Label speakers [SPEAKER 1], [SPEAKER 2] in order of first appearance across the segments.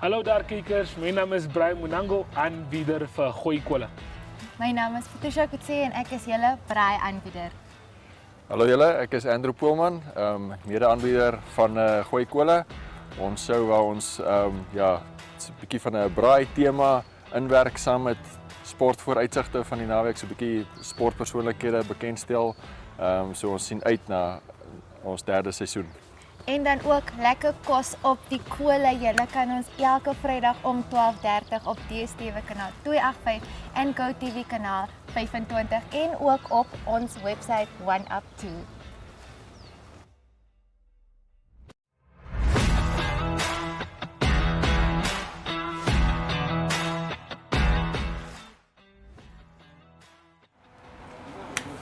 [SPEAKER 1] Hallo daar kijkers, mijn naam is Brian Munango, aanbieder van Gooi Kolle.
[SPEAKER 2] My naam is Patricia Kutse en ek is julle braai-aanbieder.
[SPEAKER 3] Hallo julle, ek is Andrew Poelman, mede-aanbieder van Gooi Kolle. Ons sou waar ons 'n bietjie van 'n braai tema inwerk saam met sportvooruitsigte van die naweek, so 'n bietjie sportpersoonlikhede bekendstel. So ons sien uit na ons derde seisoen.
[SPEAKER 2] En dan ook lekker kos op die kolle. Julle kan ons elke Vrydag om 12:30 op DStv kanaal 285 en GoTV kanaal 25 en ook op ons webwerf OneUp2.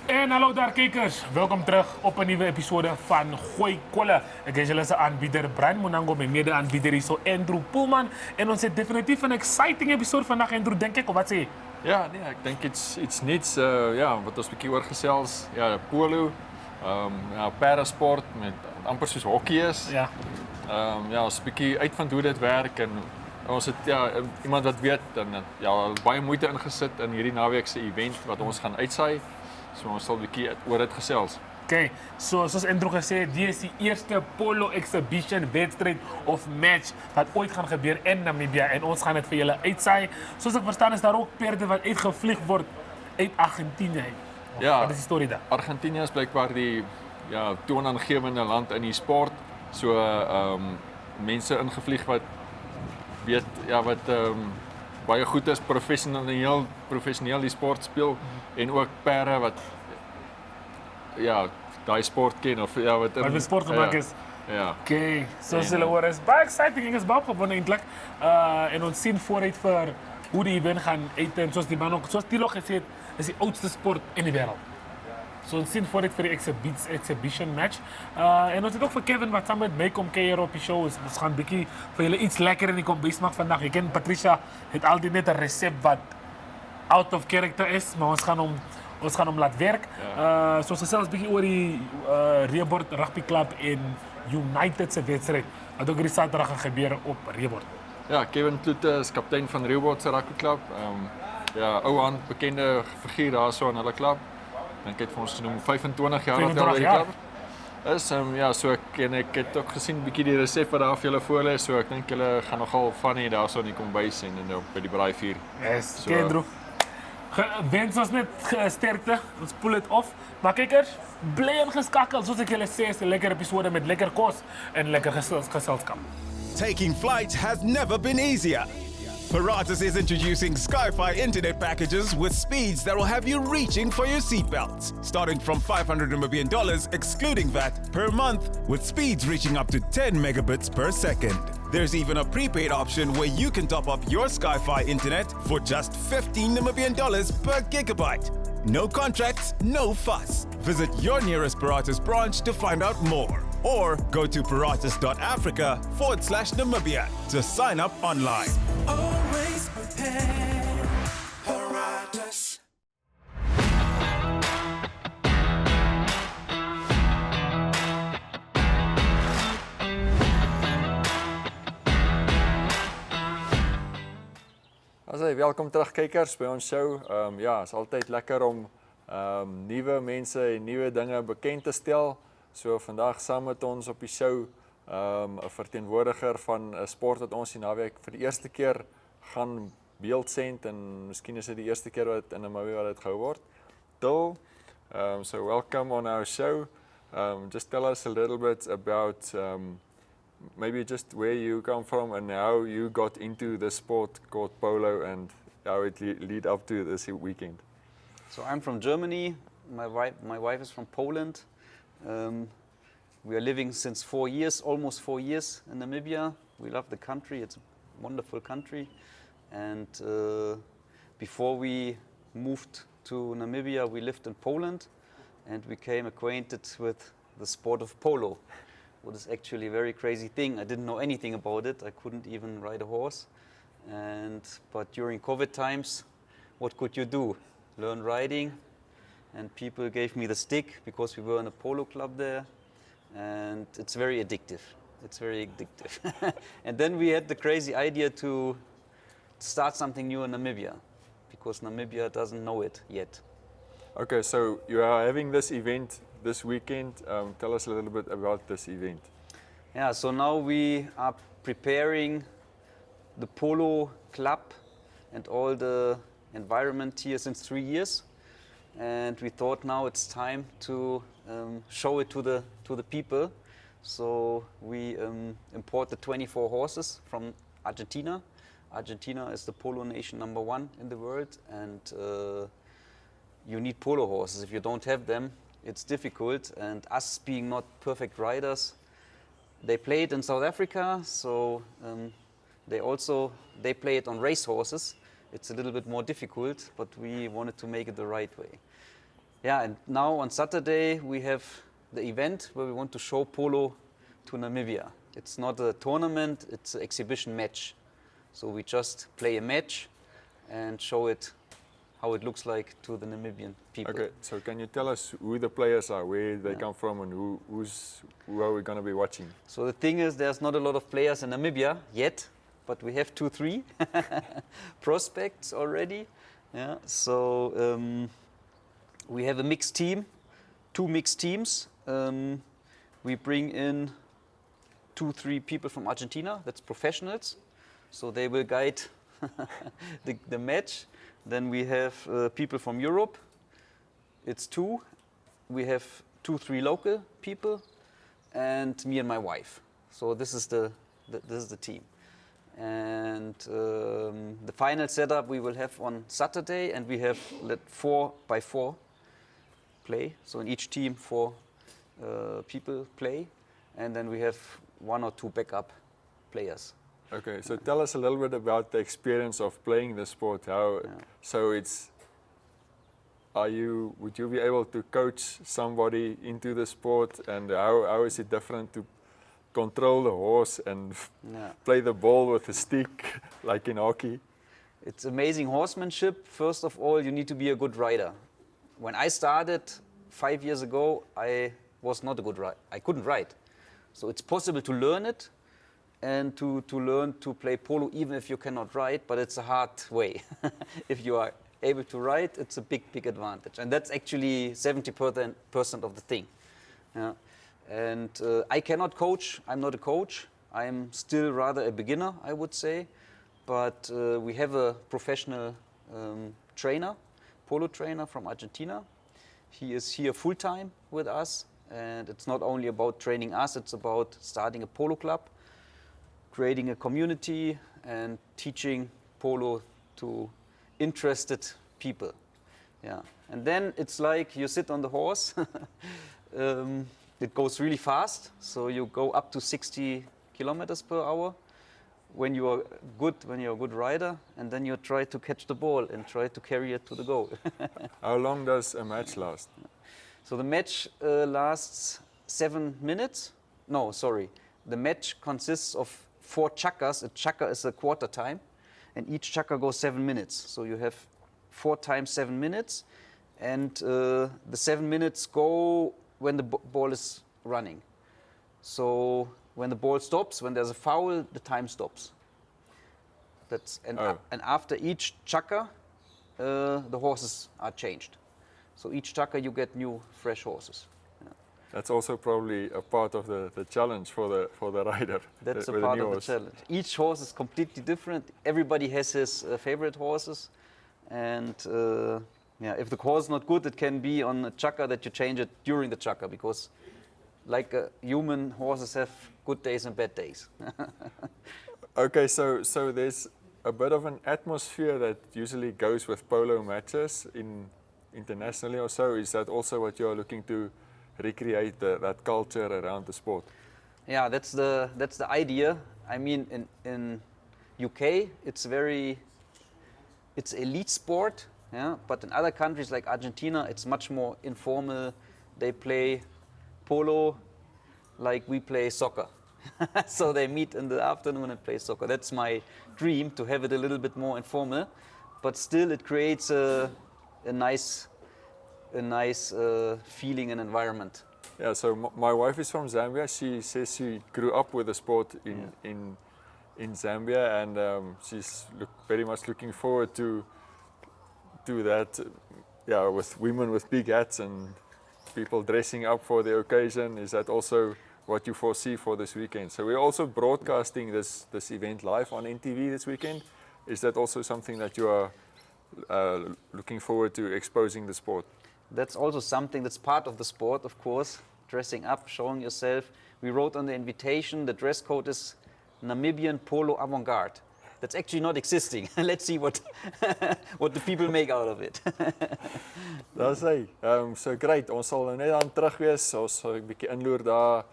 [SPEAKER 1] En hallo daar kijkers, welkom terug op een nieuwe episode van Gooi Kolle. Ik is jullie aanbieder Brian Munango, mijn mede-aanbieder is Andrew Poelman. En ons heeft definitief een exciting episode vandaag, Andrew, denk ik, of wat zeg je?
[SPEAKER 3] Ja, nee, ek dink iets niets, wat ons 'n bietjie oorgesels, polo, parasport met amper soos hokkie is.
[SPEAKER 1] Ja.
[SPEAKER 3] Ons 'n bietjie uitvind hoe dit werk en ons het iemand wat weet en baie moeite ingesit in hierdie naweek se event wat ons gaan uitsaai. So ons sal 'n bietjie oor dit gesels.
[SPEAKER 1] Oké, zoals Andrew gesê het, die is die eerste polo exhibition wedstrijd of match wat ooit gaan gebeuren in Namibia en ons gaan het voor jullie uitsaai. Zoals ik verstaan is daar ook perde wat uitgevlieg wordt uit Argentinië.
[SPEAKER 3] Ja,
[SPEAKER 1] wat is die story daar?
[SPEAKER 3] Argentinië is blijkbaar die toonaangewende land in die sport. So mense ingevlieg wat weet wat baie goed is, professioneel die sport speel en ook perde wat daai sport ken of wat
[SPEAKER 1] met sport gemaak is.
[SPEAKER 3] Ja.
[SPEAKER 1] Oké, zoals jullie horen is baie exciting. Ik is baie opgewonden eintlik. En ons zien vooruit voor hoe die event gaan eten. Zoals die man ook, zoals Tilo gesê het, is die oudste sport in de wereld. So ons zien vooruit voor die exhibition match. En ons het ook voor Kevin wat samen met mij komt keieren op die show. Dus we gaan een beetje voor jullie iets lekker in die kombuis maken vandaag. Je kent Patricia, het altijd net een recept wat out of character is, maar ons gaan hem laten werken. Zoals we zelfs een beetje over die Reebord Rugby Club in United se wedstrijd. Wat ook die zaterdag gaan gebeuren op Reebord.
[SPEAKER 3] Ja, Kevin Kloete is kaptein van Reebord se Rugby Club. Ou aan bekende figuur daar so in hulle klub. Dink het vir ons genoem 25 jaar dat hy by die klub is. So ek het ook gesien bietjie die resep wat daar vir julle voorlê, so ek dink julle gaan nogal van hier daar so in die kombuis en by die braaivuur.
[SPEAKER 1] Yes, so, Kendro. Wens ons net sterkte, ons spoel het af. Maar kijkers, bly ingeskakel, soos ek julle sê, is 'n lekker episode met lekker kos en lekker geselskap.
[SPEAKER 4] Taking flight has never been easier. Paratus is introducing Sky-Fi internet packages with speeds that will have you reaching for your seatbelts. Starting from $500 Namibian excluding VAT per month, with speeds reaching up to 10 megabits per second. There's even a prepaid option where you can top up your Sky-Fi internet for just $15 Namibian per gigabyte. No contracts, no fuss. Visit your nearest Paratus branch to find out more. Or go to paratus.africa/Namibia to sign up online.
[SPEAKER 5] Always prepared, Paratus.
[SPEAKER 3] Welkom terug kijkers by ons show. Het is altyd lekker om nuwe mense en nuwe dinge bekend te stel. So vandag saam met ons op die show 'n verteenwoordiger van 'n sport wat ons die naweek vir die eerste keer gaan beeldsend en miskien is dit die eerste keer wat in Namibia wat dit gehou word. Dil, so welcome on our show. Just tell us a little bit about maybe just where you come from and how you got into the sport called polo and how it lead up to this weekend.
[SPEAKER 6] So I'm from Germany. My wife is from Poland. We are living since 4 years, almost 4 years in Namibia. We love the country. It's a wonderful country. And before we moved to Namibia, we lived in Poland and we became acquainted with the sport of polo. What is actually a very crazy thing. I didn't know anything about it. I couldn't even ride a horse. But during COVID times, what could you do? Learn riding. And people gave me the stick because we were in a polo club there. And it's very addictive. It's very addictive. And then we had the crazy idea to start something new in Namibia, because Namibia doesn't know it yet.
[SPEAKER 3] Okay, so you are having this event this weekend. Tell us a little bit about this event.
[SPEAKER 6] Yeah, so now we are preparing the polo club and all the environment here since 3 years, and we thought now it's time to show it to the people. So we imported 24 horses from Argentina. Argentina is the polo nation #1 in the world, and you need polo horses. If you don't have them, it's difficult. And us being not perfect riders, they play it in South Africa, so they play it on race horses. It's a little bit more difficult, but we wanted to make it the right way. Yeah, and now on Saturday we have the event where we want to show polo to Namibia. It's not a tournament, it's an exhibition match. So we just play a match and show it how it looks like to the Namibian people.
[SPEAKER 3] Okay, so can you tell us who the players are, where they come from, and who are we going to be watching?
[SPEAKER 6] So the thing is, there's not a lot of players in Namibia yet, but we have 2-3 prospects already. Yeah. So we have a mixed team, 2 mixed teams. We bring in 2-3 people from Argentina, that's professionals. So they will guide the match. Then we have people from Europe. It's 2. We have 2-3 local people, and me and my wife. So this is the team. And the final setup we will have on Saturday, and we have 4x4 play. So in each team 4 people play, and then we have 1 or 2 backup players.
[SPEAKER 3] Okay, so tell us a little bit about the experience of playing the sport. So would you be able to coach somebody into the sport, and how is it different to control the horse and play the ball with a stick like in hockey?
[SPEAKER 6] It's amazing horsemanship. First of all, you need to be a good rider. When I started 5 years ago, I was not a good rider. I couldn't ride. So it's possible to learn it and to learn to play polo even if you cannot ride, but it's a hard way. If you are able to ride, it's a big advantage. And that's actually 70% of the thing. Yeah. And I cannot coach. I'm not a coach. I'm still rather a beginner, I would say. But we have a professional trainer, polo trainer from Argentina. He is here full-time with us. And it's not only about training us, it's about starting a polo club, creating a community, and teaching polo to interested people. Yeah. And then it's like you sit on the horse. It goes really fast, so you go up to 60 kilometers per hour when you're a good rider, and then you try to catch the ball and try to carry it to the goal.
[SPEAKER 3] How long does a match last?
[SPEAKER 6] So the match lasts 7 minutes. No, sorry. The match consists of 4 chukkas. A chukka is a quarter time, and each chukka goes 7 minutes. So you have 4 times 7 minutes, and the 7 minutes go when the ball is running. So when the ball stops, when there's a foul, the time stops. And after each chukka, the horses are changed. So each chukka you get new, fresh horses. Yeah.
[SPEAKER 3] That's also probably a part of the challenge for the rider.
[SPEAKER 6] That's a part of the challenge. Each horse is completely different. Everybody has his favorite horses, and if the horse is not good, it can be on a chukka that you change it during the chukka, because like human, horses have good days and bad days.
[SPEAKER 3] Okay, so there's a bit of an atmosphere that usually goes with polo matches internationally or so. Is that also what you're looking to recreate, that culture around the sport?
[SPEAKER 6] Yeah, that's the idea. I mean, in UK, it's elite sport. Yeah, but in other countries like Argentina, it's much more informal. They play polo like we play soccer. So they meet in the afternoon and play soccer. That's my dream, to have it a little bit more informal, but still it creates a nice feeling and environment
[SPEAKER 3] Yeah, so my wife is from Zambia. She says she grew up with the sport in Zambia, and she's very much looking forward to that. Yeah, with women with big hats and people dressing up for the occasion. Is that also what you foresee for this weekend? So we're also broadcasting this event live on NTV this weekend. Is that also something that you are looking forward to, exposing the sport?
[SPEAKER 6] That's also something that's part of the sport, of course, dressing up, showing yourself. We wrote on the invitation, the dress code is Namibian Polo Avant-Garde. That's actually not existing. Let's see what the people make out of it.
[SPEAKER 3] Daar's hy. So great, ons sal nou net dan terug wees. Ons sal 'n bietjie inloer daar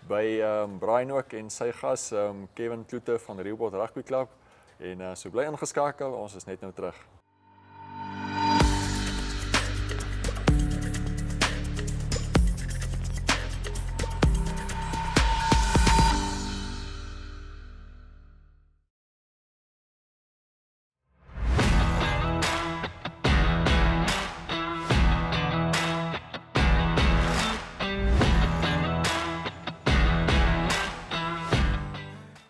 [SPEAKER 3] by Brian ook en sy gas Kevin Kloete van Rehoboth Rugby Club. En so bly ingeskakel, ons is net nou terug.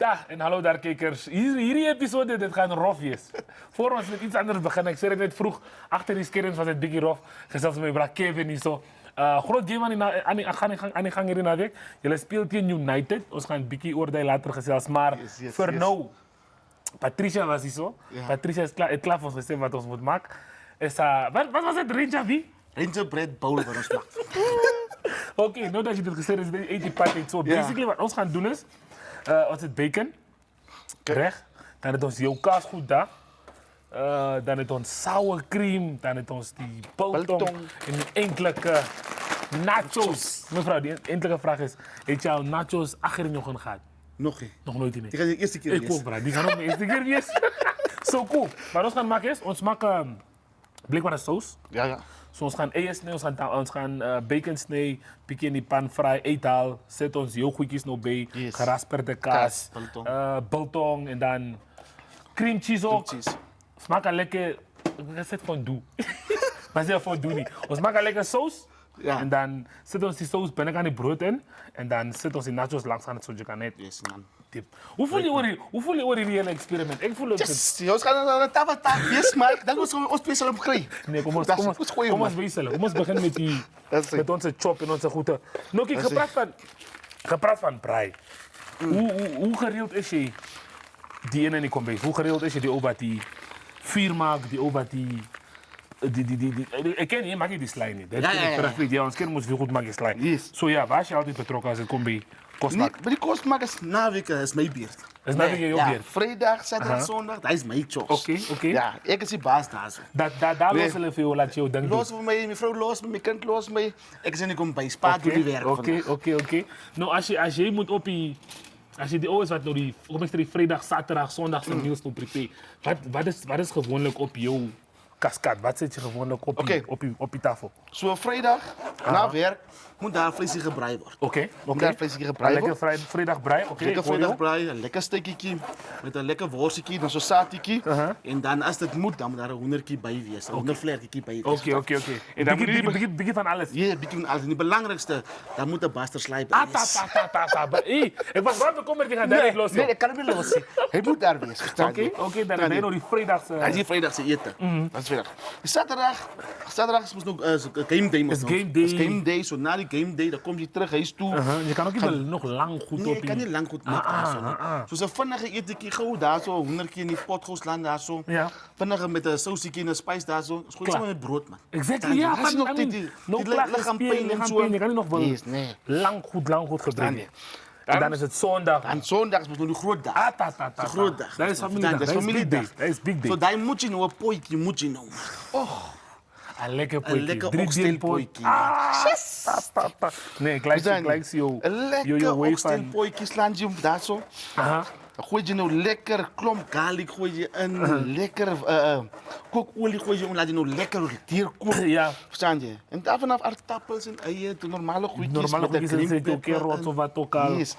[SPEAKER 1] Dag en hallo daar kijkers. Hierdie episode dit gaan rof wees. Voor ons met iets anders beginnen, ik zei het net vroeg, achter die scherms was het Biggie Rof, gezels met mijn bra Kevin hier zo. Groot game aan die gang hier in de week. Jullie speelt tegen United, ons gaan Biggie oordeel later gezels, maar voor nou, Patricia was hier zo. Yeah. Patricia is klaar voor ons gezegd wat ons moet maken. Wat was het, Ranger wie?
[SPEAKER 7] Ranger bread bowl voor ons maakt.
[SPEAKER 1] Oké, nou dat je dit gezegd hebt, eet die pat niet zo. Basically wat ons gaan doen is, ons het bacon, recht. Dan het ons jouw kaas goed daar. Dan het ons sour cream. Dan het ons die biltong. En die enkele nachos. Mevrouw, die enkele vraag is, heeft jou nachos achter in je ogen gehad?
[SPEAKER 7] Nog niet.
[SPEAKER 1] Nog nooit in.
[SPEAKER 7] Die gaat de eerste keer
[SPEAKER 1] Ik ook, bro. Die gaan ook de eerste keer wees. Zo cool. Maar ons gaan maken is, ons maken blikbare saus.
[SPEAKER 7] Ja.
[SPEAKER 1] So ons gaan eiers snij, ons gaan bacon snij, pikkie in die pan fry, uithaal, zet ons heel goedjes nog bij, gerasperde kaas, biltong en dan cream cheese ook. Smaakt lekker, ik zeg fondue. Maar zeg fondue niet. Ons maken lekker saus en dan zet ons die saus binnenkant die brood in en dan zet ons die nachos langs aan het zoetje kan net.
[SPEAKER 7] Yes, man.
[SPEAKER 1] Hoe voel je over die hele experiment? Ik voel het.
[SPEAKER 7] Yes, ons gaan naar de tafel wees, maar dan moet ons speciaal op krijgen.
[SPEAKER 1] Nee, kom ons wisselen. Kom ons beginnen met onze chop en onze goede. Nou, kijk, gepraat van braai. Hoe gereeld is je die in en die kombuis? Hoe gereeld is je die over die vuur maakt, die over die... Ik ken je, maak je die slij niet. Ja, ons kind moet veel goed maken, slij.
[SPEAKER 7] Yes.
[SPEAKER 1] Zo ja, waar is je altijd betrokken als het komt bij kostmaak?
[SPEAKER 7] Nee, bij die kostmaak is naweek is mijn beurt.
[SPEAKER 1] Is naweek jouw beurt?
[SPEAKER 7] Vrijdag, zaterdag, zondag, dat is mijn chops.
[SPEAKER 1] Oké.
[SPEAKER 7] Ja, ik is die baas daar zo.
[SPEAKER 1] Daar lossen we veel, laat je jou denken.
[SPEAKER 7] Los voor mij, mijn vrouw los me, mijn kind los me. Ik zeg, ik kom bij Spa door die werk.
[SPEAKER 1] Oké. Nou, als je moet op die... Als je die ouders wat nou die vrijdag, zaterdag, zondag zijn meals nog privé. Wat is gewoonlijk op jouw kaskaat? Wat zit je gewoonlijk op je tafel?
[SPEAKER 7] Zo vrijdag, na werk, moet daar vleesje gebraaid worden.
[SPEAKER 1] Oké.
[SPEAKER 7] Moet daar vleesje gebraaid worden.
[SPEAKER 1] Lekker vrijdag braai, oké.
[SPEAKER 7] Lekker vrijdag braai, een lekker steekje met een lekker worstje, dan zo'n satéetje. En dan als het moet, dan moet daar een hoendertje bij wees, een hoendervleertje bij wees.
[SPEAKER 1] Oké. En dan begin van alles?
[SPEAKER 7] Ja, begin van alles. En het belangrijkste, dan moet de bastard slijpen.
[SPEAKER 1] Ik was bang bekommerd, die gaat daar niet lossen.
[SPEAKER 7] Nee, dat kan hem niet lossen. Hij moet daar wees.
[SPEAKER 1] Oké, dan ben je nog die vrijdagse...
[SPEAKER 7] Hij is die vrijdagse eten. Dat is vrijdag. Zaterdag is nog game day.
[SPEAKER 1] Is game day.
[SPEAKER 7] Is game day. Zo na die game day, dan kom je terug huis toe.
[SPEAKER 1] Je kan ook niet nog lang goed op.
[SPEAKER 7] Nee, je kan niet lang goed maken. Zo vinnige eten gauw daar zo, hoendertje in die pot gaan slaan daar zo.
[SPEAKER 1] Ja.
[SPEAKER 7] Vinnige met een sausje en een spijs daar zo. Gooi je met brood, man.
[SPEAKER 1] Exactly, ja.
[SPEAKER 7] Als je nog die lichaampijn en zo.
[SPEAKER 1] Je kan niet nog wel lang goed gebruiken. En dan is het zondag.
[SPEAKER 7] En zondag is een groot dag. Een groot dag.
[SPEAKER 1] Dat is familiedag. Dat is big day.
[SPEAKER 7] Zo, daar moet je nou een pootje, moet je nou.
[SPEAKER 1] Een lekker pootje.
[SPEAKER 7] Een lekker oxtailpootje.
[SPEAKER 1] Yes! Nee, gelijk zie je
[SPEAKER 7] een lekker oxtailpootje slaan je daar zo. Dan gooi je nou lekker klomp garlic gooi je in, lekker kookolie gooi je in, laat je nou lekker teerkook.
[SPEAKER 1] Ja.
[SPEAKER 7] Verstaan je? En daar vanaf aardappels en eieren, de normale goedjes
[SPEAKER 1] Normale
[SPEAKER 7] met de
[SPEAKER 1] goedjes,
[SPEAKER 7] green
[SPEAKER 1] zit ook
[SPEAKER 7] pepper
[SPEAKER 1] carrots of wat ook al.
[SPEAKER 7] Yes.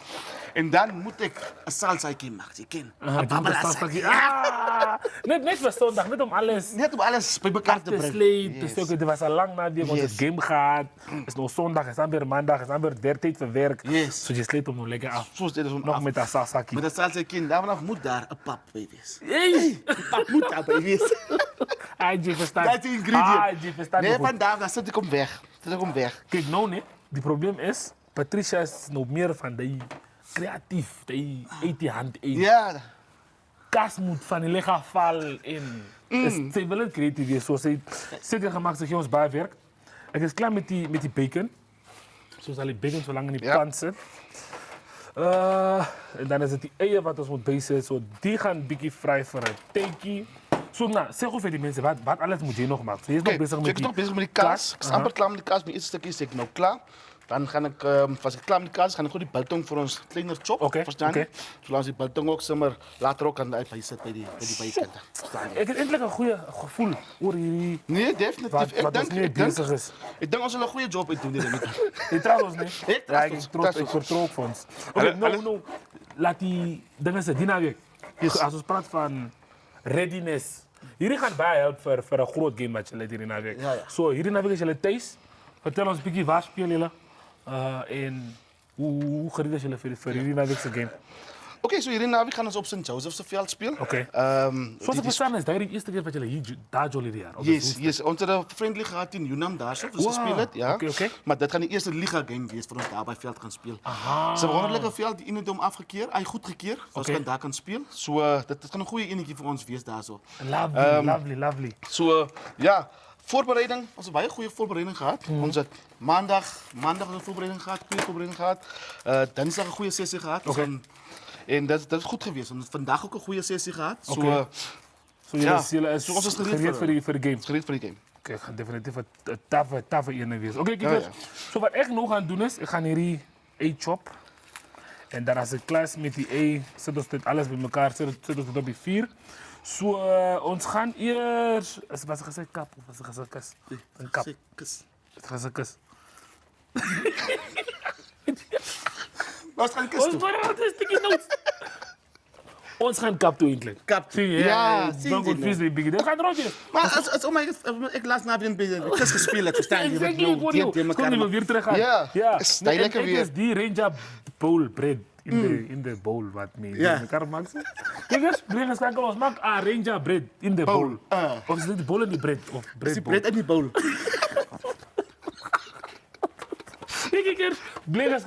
[SPEAKER 7] En dan moet ik een salsaatje maken, je kent. Een babalasaatje.
[SPEAKER 1] Net was zondag, net om alles
[SPEAKER 7] Net om alles bij elkaar te
[SPEAKER 1] te
[SPEAKER 7] brengen.
[SPEAKER 1] slepen, te stukken. Het was al lang na die, want het
[SPEAKER 7] Yes.
[SPEAKER 1] game gaat. Het is nog zondag, het is dan weer maandag, het is dan weer der tijd voor werk.
[SPEAKER 7] Yes.
[SPEAKER 1] So je sleept hem nog lekker af.
[SPEAKER 7] Zo is dit zo'n
[SPEAKER 1] Nog met dat salsaki.
[SPEAKER 7] Met dat salsaatje, daar vanaf moet daar een pap bij wezen.
[SPEAKER 1] Hey!
[SPEAKER 7] Een pap moet daar bij wezen.
[SPEAKER 1] Je verstaat.
[SPEAKER 7] Dat is de ingredient.
[SPEAKER 1] Je verstaat
[SPEAKER 7] Nee,
[SPEAKER 1] niet goed.
[SPEAKER 7] vandaag, dan zet ik hem weg.
[SPEAKER 1] Kijk, nou nee, die probleem is, Patricia is nog meer van die creatief, die eet die hand in.
[SPEAKER 7] Ja.
[SPEAKER 1] Kaas moet van die lichaam vallen in. Ze willen creatief zijn, zoals ze zeker gemaakt zich ons bijwerk. Ik is klaar met die bacon. Zo zal die bacon zo lang in die pan zit. En dan is het die eieren wat ons moet bezig. Zo die gaan een beetje vrij voor een tekie. Zo, nou, zeg over die mensen, wat alles moet je nog maken? So, je is nog bezig met
[SPEAKER 7] ik
[SPEAKER 1] die
[SPEAKER 7] nog bezig met die kaas. Ik is amper klaar met die kaas. Mijn eerste stukje is ik nou klaar. Dan ga ik, als ik klaar met die kaas, ga ik gewoon die biltong voor ons kleiner chop.
[SPEAKER 1] Oké,
[SPEAKER 7] Verstaan je?
[SPEAKER 1] oké.
[SPEAKER 7] Zolang die biltong ook zomaar later ook aan de uitbij zit bij die bijkanten. Verstaan je?
[SPEAKER 1] Ik heb eindelijk een goede gevoel over jullie.
[SPEAKER 7] Nee, definitief.
[SPEAKER 1] Wat ons nu bezig is.
[SPEAKER 7] Ik denk dat ze een goede job uit doen.
[SPEAKER 1] Je trouwens niet.
[SPEAKER 7] Ik
[SPEAKER 1] Ja,
[SPEAKER 7] trust
[SPEAKER 1] ik
[SPEAKER 7] ons.
[SPEAKER 1] vertrouw ook voor ons. Oké, nou, laat die dingen zijn. Die naweek. Als we praten van readiness. Jullie gaan bijhelpen voor een groot game match hierdie naweek.
[SPEAKER 7] Ja, ja.
[SPEAKER 1] So, hierdie naweek is jullie thuis. Vertel ons een beetje waar spelen jullie. En hoe gereed is jullie voor hierdie naweekse game?
[SPEAKER 7] Oké, zo hierin gaan we op St. Joseph's veld spelen.
[SPEAKER 1] Oké. Zoals ik verstaan is dat de eerste keer wat jullie hier daar jullie jaar.
[SPEAKER 7] Yes. Onze vriendelijk gaat in Yunnan daar zo, dus we spelen het, ja.
[SPEAKER 1] Oké.
[SPEAKER 7] Maar dat gaat de eerste liga-game wees voor ons daar bij veld gaan spelen. Ze hebben gewoon een lekker veld, die in om afgekeerd, goed gekeerd, zoals we daar kan spelen. So, dat kan een goede energie voor ons wees daar zo.
[SPEAKER 1] Lovely.
[SPEAKER 7] So, ja, voorbereiding, we hebben een goede voorbereiding gehad. Onze maandag een voorbereiding gehad, goede voorbereiding gehad. Dinsdag een goede sessie gehad.
[SPEAKER 1] Oké.
[SPEAKER 7] En dat is goed geweest. We hebben vandaag ook een goede sessie gehad. So,
[SPEAKER 1] Oké. Jullie is
[SPEAKER 7] zo ons is
[SPEAKER 1] gereed voor de game.
[SPEAKER 7] gereed voor die game.
[SPEAKER 1] Oké, ik ga definitief een taffe ene wezen. Oké, kijk
[SPEAKER 7] Ja,
[SPEAKER 1] eens. Zo wat ik nog gaan doen is, ik ga hier chop. En dan als ik klaar is met die zet ons dit alles bij elkaar, zet ons dit op die 4. Zo, ons gaan eerst, was het gezegd kap of was het gezegd kus? Een kap.
[SPEAKER 7] Kus.
[SPEAKER 1] Het gezegd kus.
[SPEAKER 7] Ons gaan kus toe.
[SPEAKER 1] Wat is sticky notes? Ons gaan kap toe eindelijk.
[SPEAKER 7] Kap.
[SPEAKER 1] Zie je?
[SPEAKER 7] Ja, zie je
[SPEAKER 1] Dan wordt
[SPEAKER 7] nou.
[SPEAKER 1] vies begin. Dat gaat rondje.
[SPEAKER 7] Maar ik laatst na een kus gespeeld heb, verstaan je?
[SPEAKER 1] Exactly, ik hoor je. Kom niet meer weer terug gaan.
[SPEAKER 7] Ja, is
[SPEAKER 1] Nee,
[SPEAKER 7] lekker
[SPEAKER 1] en
[SPEAKER 7] weer.
[SPEAKER 1] is die Ranger bowl bread in de bowl wat mee.
[SPEAKER 7] Ja.
[SPEAKER 1] Elkaar maken ze. Kijk eens, breng eens ons maak Ranger bread in de bowl. Of is dit de bowl en die bread? Of
[SPEAKER 7] Is
[SPEAKER 1] bread
[SPEAKER 7] die
[SPEAKER 1] bowl?
[SPEAKER 7] bread en die bowl?
[SPEAKER 1] Kijk eens, breng eens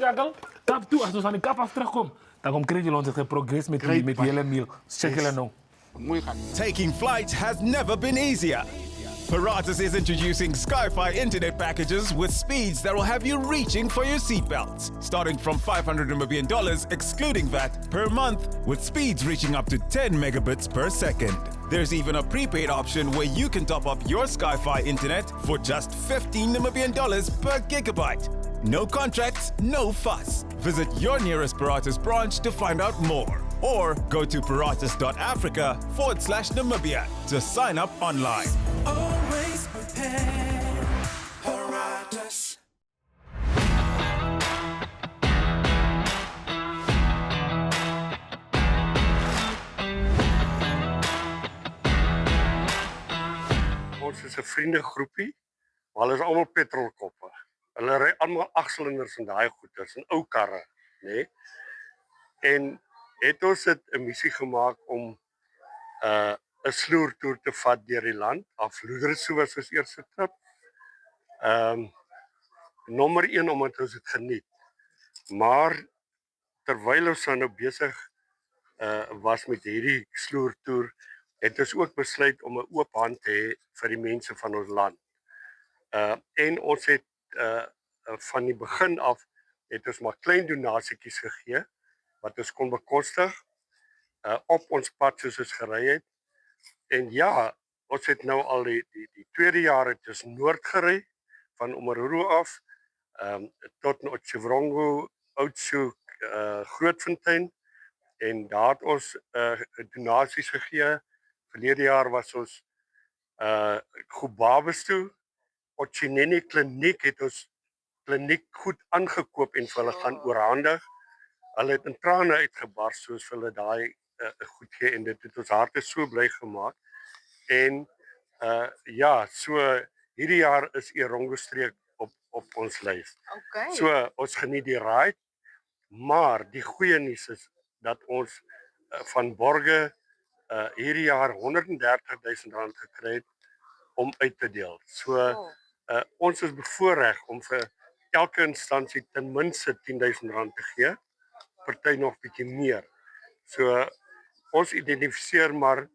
[SPEAKER 1] kap toe. Als we van de kap af terugkomen, dan komt Credit ons het progress met die hele meal. Check jullie nou.
[SPEAKER 7] Mooi gaan.
[SPEAKER 4] Taking flight has never been easier. Paratus is introducing Sky-Fi internet packages with speeds that will have you reaching for your seatbelts. Starting from $500 excluding VAT per month, with speeds reaching up to 10 megabits per second. There's even a prepaid option where you can top up your Sky-Fi internet for just $15 per gigabyte. No contracts, no fuss. Visit your nearest Paratus branch to find out more. Or go to paratus.africa/Namibia to sign up online.
[SPEAKER 5] Always prepared. Paratus.
[SPEAKER 8] Ons is 'n vriendegroepie, maar hulle is almal petrolkoppe. Hulle ry almal 8-silinders in daai goeders, in ou karre, nê? Nee? En het ons dit 'n missie gemaak om 'n sloertoer te vat deur die land. Afloedersoo was ons eerste trip. Nommer 1 omdat ons dit geniet. Maar terwyl ons nou besig was met hierdie sloertoer, het ons ook besluit om 'n oop hand te hê vir die mense van ons land. En ons het van die begin af het ons maar klein donasietjies gegee wat ons kon bekostig op ons pad soos ons gery het. En ja, ons het nou al die tweede jaar het ons noord gery van Omaruru af tot Otjiwarongo, Oudtshoek, Grootfontein en daar het ons donasies gegee. Verlede jaar was ons Gobabis toe. Otchineni kliniek het ons kliniek goed aangekoop en vir hulle gaan oorhandig. Hulle het in trane uitgebars soos vir hulle daai goed gee en dit het ons harte so bly gemaak. En ja, so hierdie jaar is Erongo streek op ons lys.
[SPEAKER 9] Okay.
[SPEAKER 8] So ons geniet die ride, maar die goeie nuus is dat ons van borge hierdie jaar R130,000 gekry het om uit te deel. So ons is bevoorreg om vir elke instansie ten minste R10,000 te gee, party nog bietjie meer. So ons identifiseer maar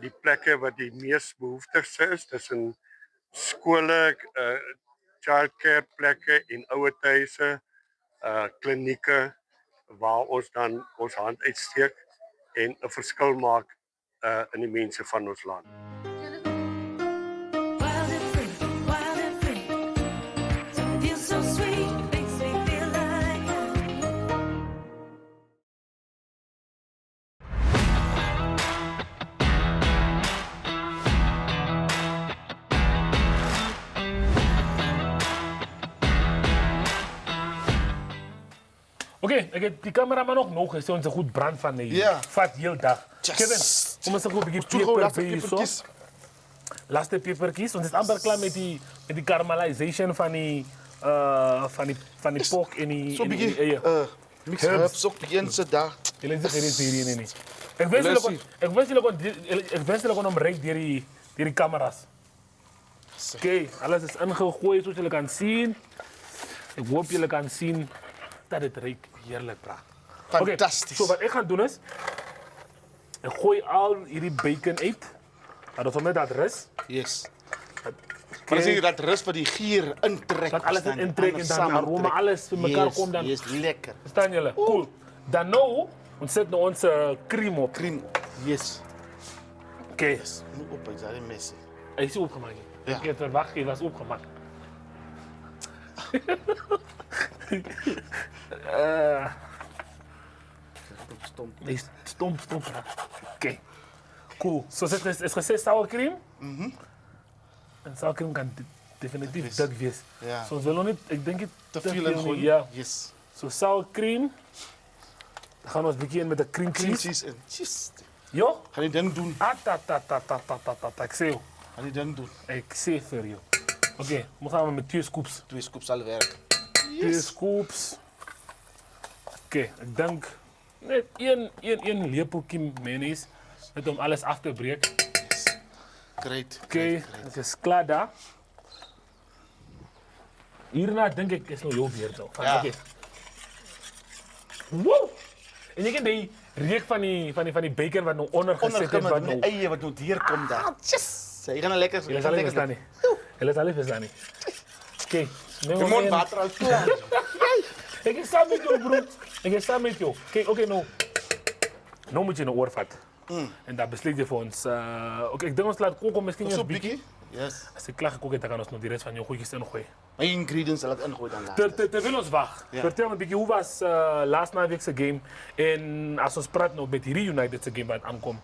[SPEAKER 8] die plekke wat die mees behoeftigste is, tussen skole, childcare plekke en ouerhuise, klinieke waar ons dan ons hand uitsteek en 'n verskil maak in die mense van ons land.
[SPEAKER 5] Wild and free, wild and free. So it feels so sweet, makes me feel like
[SPEAKER 1] Oké, ek het die cameraman nog nog gesê ons 'n goed brand van die
[SPEAKER 7] Ja.
[SPEAKER 1] vat heel dag.
[SPEAKER 7] Yes.
[SPEAKER 1] Kevin, kom ons 'n goed bietjie
[SPEAKER 7] Toe gou
[SPEAKER 1] peper
[SPEAKER 7] laaste
[SPEAKER 1] by hier so.
[SPEAKER 7] pepertjies.
[SPEAKER 1] Laaste pepertjies. Ons is amper klaar met die caramelization van die pork en die
[SPEAKER 7] So
[SPEAKER 1] en die
[SPEAKER 7] bietjie
[SPEAKER 1] eie.
[SPEAKER 7] mix herbs ook bietjie in sit daar.
[SPEAKER 1] Julle sê hierdie is hierdie nie. Ek wens julle kon hom ryk deur die kameras. Oké, alles is ingegooi soos julle kan sien. Ek hoop julle kan sien dat dit ryk heerlik, bra.
[SPEAKER 7] Fantasties.
[SPEAKER 1] So wat ek gaan doen is ek gooi al hierdie bacon uit. Dat ons hom net laat rus.
[SPEAKER 7] Yes. Maar as jy dat rus vir die gier intrek.
[SPEAKER 1] Dat alles
[SPEAKER 7] verstaan jy?
[SPEAKER 1] intrek en dan
[SPEAKER 7] samen
[SPEAKER 1] aroma
[SPEAKER 7] trek.
[SPEAKER 1] alles vir mekaar
[SPEAKER 7] Yes,
[SPEAKER 1] kom dan.
[SPEAKER 7] Yes, lekker.
[SPEAKER 1] Verstaan julle? Cool. Dan nou, ons sit nou ons cream op.
[SPEAKER 7] Cream. Yes.
[SPEAKER 1] Oké.
[SPEAKER 7] Moet op, is dat messy.
[SPEAKER 1] Hy is opgemaak.
[SPEAKER 7] Ja.
[SPEAKER 1] Ek het verwag hy was opgemaak.
[SPEAKER 7] Stomp.
[SPEAKER 1] Hy stomp. Oké. Cool. So dit is gesê sour cream. En sour cream kan definitief dik wees.
[SPEAKER 7] Ja.
[SPEAKER 1] So ons wil nog niet, ek dink dit
[SPEAKER 7] Te veel in gooi.
[SPEAKER 1] Ja.
[SPEAKER 7] Yes.
[SPEAKER 1] So sour cream. Dan gaan ons begin met de cream
[SPEAKER 7] Cream
[SPEAKER 1] cheese.
[SPEAKER 7] cheese en cheese.
[SPEAKER 1] Jo?
[SPEAKER 7] Gaan jy dit doen?
[SPEAKER 1] Ek sê jou.
[SPEAKER 7] Gaan jy dit doen?
[SPEAKER 1] Ek sê vir jou. Oké, we gaan met 2 scoops.
[SPEAKER 7] 2 scoops sal werk.
[SPEAKER 1] 2 scoops. Oké, ek dink net een lepeltjie mayonnaise net om alles af te breek.
[SPEAKER 7] Great.
[SPEAKER 1] Oké, dit is klaar daar. Hierna dink ek is nou jou beurt nou.
[SPEAKER 7] Ja.
[SPEAKER 1] Oké. Woe! En jy kan die reuk van die bacon wat nou onder gesit het
[SPEAKER 7] Ondergemet
[SPEAKER 1] wat
[SPEAKER 7] met
[SPEAKER 1] nou.
[SPEAKER 7] die eie wat nou hier kom daar. Yes. Jy gaan lekker.
[SPEAKER 1] Julle sal nie verstaan nie. Julle sal nie verstaan nie. Oké.
[SPEAKER 7] Jy moet water uit klaar.
[SPEAKER 1] Ek is saam met jou, bro. Ek is saam met jou. Kijk, oké, nou. Nou moet je een oor vat. En dat besluit je voor ons. Oké, ik denk ons laat koken misschien
[SPEAKER 7] So
[SPEAKER 1] een beetje.
[SPEAKER 7] bietjie. Yes.
[SPEAKER 1] Als ik klaar gekookt heb, dan kan ons nog die rest van je goedjes in gooien.
[SPEAKER 7] My ingredients sal dit ingooi dan later.
[SPEAKER 1] Terwijl ons wacht,
[SPEAKER 7] Ja.
[SPEAKER 1] vertel me een beetje hoe was laatst naweekse game. En als ons praat nou met die Unitedse game wat aankomt.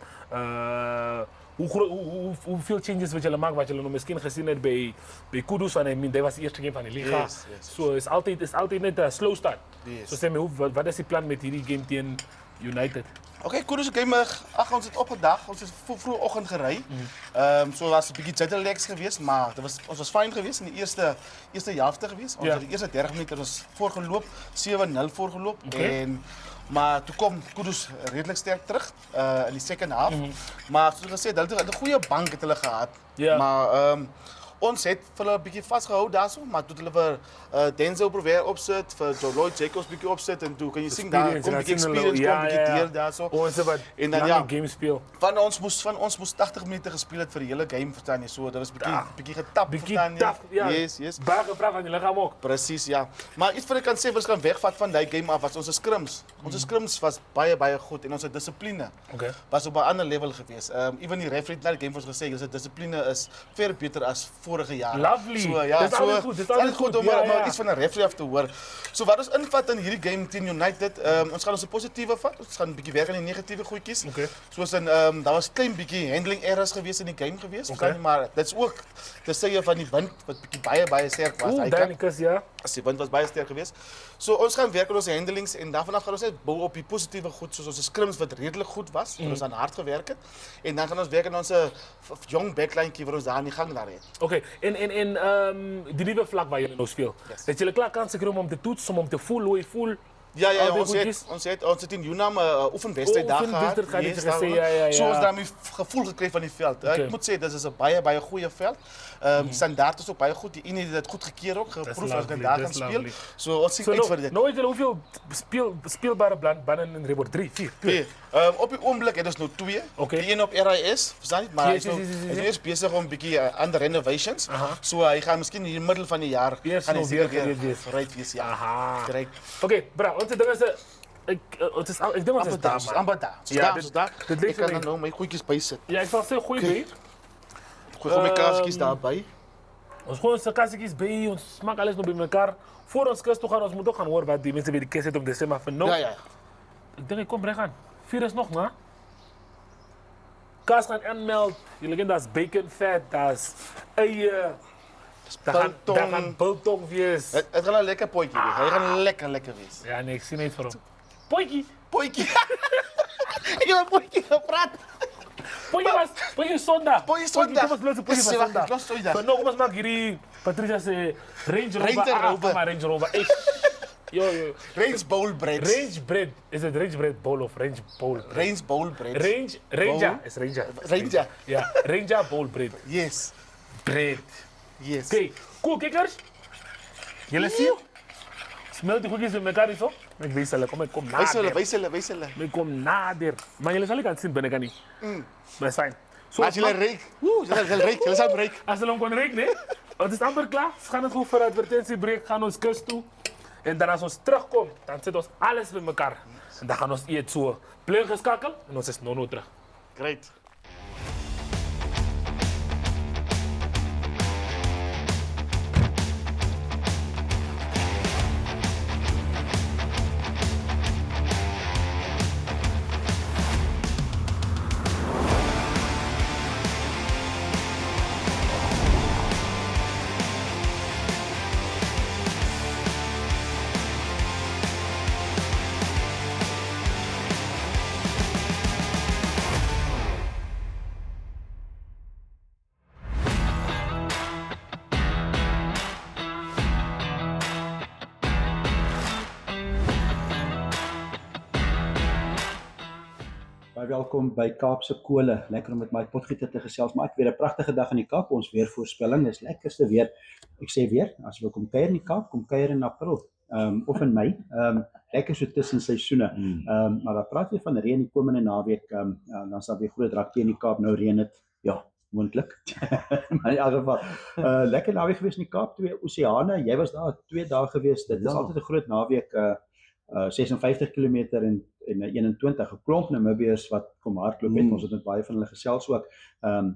[SPEAKER 1] Hoeveel changes wat jullie maken, wat jullie nog misschien gezien hebben bij Kudus, want dat was de eerste game van de liga.
[SPEAKER 7] Yes, yes.
[SPEAKER 1] So is altijd net een slow start.
[SPEAKER 7] Yes.
[SPEAKER 1] So zeg me, wat is die plan met die game tegen United?
[SPEAKER 7] Oké, Kudus game, ons het opgedag. Ons het vroeg oggend gery. So was 'n bietjie jetlags geweest, maar ons was fyn geweest in die eerste helfte geweest. Ons
[SPEAKER 1] Ja.
[SPEAKER 7] het die eerste 30 minute ons voorgeloop, 7-0 voorgeloop
[SPEAKER 1] Oké.
[SPEAKER 7] maar toe kom Kudus redelik sterk terug in die second half. Maar soos gesê, hulle het 'n goeie bank het hulle gehad.
[SPEAKER 1] Ja.
[SPEAKER 7] Maar ons het vir hulle 'n bietjie vasgehou daarso, maar toe het hulle vir Denzel probeer opsit, vir Lloyd Jacobs bietjie opsit en toe kan jy sien daar kom 'n bietjie experience kom 'n bietjie deur daarso.
[SPEAKER 1] Ons wat
[SPEAKER 7] En dan
[SPEAKER 1] lange
[SPEAKER 7] ja.
[SPEAKER 1] game speel.
[SPEAKER 7] Van ons moes 80 minute gespeel het vir die hele game, verstaan jy? So, dit was bietjie getap,
[SPEAKER 1] Bietjie
[SPEAKER 7] verstaan jy?
[SPEAKER 1] taf, ja.
[SPEAKER 7] Yes.
[SPEAKER 1] Baie gevraagd van die lichaam ook.
[SPEAKER 7] Presies, ja. Maar iets wat ek kan sê, ons kan wegvat van die game af, was onze scrims. Onze scrims was baie goed en onze dissipline was op 'n ander level geweest. Even die referee het na die game vir ons gesê, onze dissipline is ver beter as voor vorige jaar.
[SPEAKER 1] Lovely.
[SPEAKER 7] So ja,
[SPEAKER 1] Dis altyd goed, dis
[SPEAKER 7] is
[SPEAKER 1] altyd
[SPEAKER 7] goed
[SPEAKER 1] goed,
[SPEAKER 7] om
[SPEAKER 1] ja, ja.
[SPEAKER 7] iets van 'n referee af te hoor. So wat ons invat in hierdie game teen United, ons gaan ons positiewe vat, ons gaan 'n bietjie werk aan die negatiewe goedjies.
[SPEAKER 1] Okay.
[SPEAKER 7] Soos in daar was klein bietjie handling errors gewees in die game gewees,
[SPEAKER 1] Okay.
[SPEAKER 7] maar dit's ook te sê van die wind wat bietjie baie sterk was. Hy kan
[SPEAKER 1] Danicus, ja.
[SPEAKER 7] as die wind was baie sterk geweest. So ons gaan werk aan ons handlings en daarvan af gaan ons net bou op die positiewe goed soos ons scrims wat redelik goed was, waar ons aan hard gewerk het. En dan gaan ons werk aan ons jong backline wat ons daar in die gang daar het.
[SPEAKER 1] Oké, en die nuwe vlak waar jullie nou speel.
[SPEAKER 7] Yes.
[SPEAKER 1] Het jullie klaar kans gekregen om te toetsen, om te voelen hoe je voelt?
[SPEAKER 7] Ja,
[SPEAKER 1] Al die
[SPEAKER 7] ons het in Junam oefenwedstrijd daar gehad.
[SPEAKER 1] Oefenwedstrijd
[SPEAKER 7] Yes,
[SPEAKER 1] gehad,
[SPEAKER 7] daar
[SPEAKER 1] ja, ja, ja.
[SPEAKER 7] So ons daarmee gevoel gekry van die veld.
[SPEAKER 1] Okay.
[SPEAKER 7] Ek moet sê dit is 'n baie goeie veld. Standaard is ook baie goed. Die ene het dit goed gekeer ook, geproef as
[SPEAKER 1] lovely,
[SPEAKER 7] ek daar
[SPEAKER 1] that's
[SPEAKER 7] gaan speel.
[SPEAKER 1] lovely.
[SPEAKER 7] So ons sien
[SPEAKER 1] So
[SPEAKER 7] uit vir dit.
[SPEAKER 1] nou weet jullie hoeveel speelbare bannen in Rebord? 3, 4, 2?
[SPEAKER 7] Op die oomblik het ons nou 2.
[SPEAKER 1] Okay.
[SPEAKER 7] Die een op RIS, verstaan jy? Maar hy is
[SPEAKER 1] Yes,
[SPEAKER 7] nou
[SPEAKER 1] yes, yes, yes,
[SPEAKER 7] hy is
[SPEAKER 1] yes.
[SPEAKER 7] eers besig om 'n bietjie ander renovations. So hy gaan miskien in die middel van die jaar
[SPEAKER 1] Eers
[SPEAKER 7] gaan hy
[SPEAKER 1] nog
[SPEAKER 7] seker
[SPEAKER 1] weer
[SPEAKER 7] weer
[SPEAKER 1] gereed wees.
[SPEAKER 7] gereed wees. Ja.
[SPEAKER 1] Aha.
[SPEAKER 7] Correct.
[SPEAKER 1] Oké, bra, onze ding is... Ik denk dat het is daar, man.
[SPEAKER 7] Amper daar.
[SPEAKER 1] Ja,
[SPEAKER 7] Ons daar.
[SPEAKER 1] dit
[SPEAKER 7] Ek
[SPEAKER 1] ligt
[SPEAKER 7] kan
[SPEAKER 1] vir my.
[SPEAKER 7] dan nou my goedjies bysit.
[SPEAKER 1] Ja, ik zal zeggen, goeie bij.
[SPEAKER 7] Gooi my kaasjies daarbij.
[SPEAKER 1] Ons gewoon onze kassiekjes bij, ons smaak alles nog bij elkaar. Voor ons kust toe gaan, ons moet ook gaan horen wat die mensen bij de kist zitten op de maar van nou.
[SPEAKER 7] Ja.
[SPEAKER 1] Ik denk, ik kom recht aan. 4 is nog, man. Kaas gaan aanmelden. Jullie kennen dat is bacon fat, dat is eieren. Daar gaan biltong wees.
[SPEAKER 7] Het gaan 'n lekker potjie wees. Hy gaan lekker wees.
[SPEAKER 1] Ja, nee, ik zie niet voor hem. Potjie.
[SPEAKER 7] Potjie. Ek het 'n potjie gepraat.
[SPEAKER 1] Potjie zondag.
[SPEAKER 7] Potjie Sondag.
[SPEAKER 1] Kom ons blitse potjie
[SPEAKER 7] Dis
[SPEAKER 1] van
[SPEAKER 7] wag,
[SPEAKER 1] zondag.
[SPEAKER 7] los Sondag.
[SPEAKER 1] Van nou, kom ons maak hierdie Patricia se Range
[SPEAKER 7] Range
[SPEAKER 1] Rover.
[SPEAKER 7] Rover.
[SPEAKER 1] Maar Range Rover. Yo.
[SPEAKER 7] Range bowl bread.
[SPEAKER 1] Range bread. Is het Range bread bowl of Range bowl?
[SPEAKER 7] Range bowl bread.
[SPEAKER 1] Ranger is Ranger.
[SPEAKER 7] Ranger.
[SPEAKER 1] Ja, Ranger bowl bread.
[SPEAKER 7] Yes.
[SPEAKER 1] Bread.
[SPEAKER 7] Yes.
[SPEAKER 1] Oké, cool kikkers. Jullie zien? Smelt die goedjes met elkaar zo? Ik weet het, kom nader.
[SPEAKER 7] Wys hulle.
[SPEAKER 1] Ik kom nader. Maar jullie zullen gaan zien binnenkant niet. Maar is fijn. Zo,
[SPEAKER 7] As jy reik. Jy sal reik.
[SPEAKER 1] als ze hem kon rekenen, het is amper klaar. Ze gaan het goed voor advertentiebreak, gaan ons kust toe. En dan als ons terugkomt, dan zit ons alles bij elkaar. En dan gaan ons eten zo. Blijf geschakeld en ons is no terug.
[SPEAKER 7] Great.
[SPEAKER 9] Baie welkom by Kaapse Kole. Lekker om met my potgieter te gesels, maar ek weer 'n pragtige dag in die Kaap. Ons weervoorspelling is lekkerste weer. Ek sê weer, as jy wil kom kuier in die Kaap, kom kuier in April. Of in Mei. Lekker so tussen seisoene. Maar dan praat jy van reën die komende naweek, dan sal weer groot raak teen die Kaap. Nou reën dit, ja, moontlik. Maar in elk geval, lekker naweek gewees in die Kaap, 2 oseane. Jy was daar 2 dae gewees. Dit is altyd 'n groot naweek. 56 km en 21 geklomp Namibiërs wat kom hardloop het. Ons het met baie van hulle gesels ook.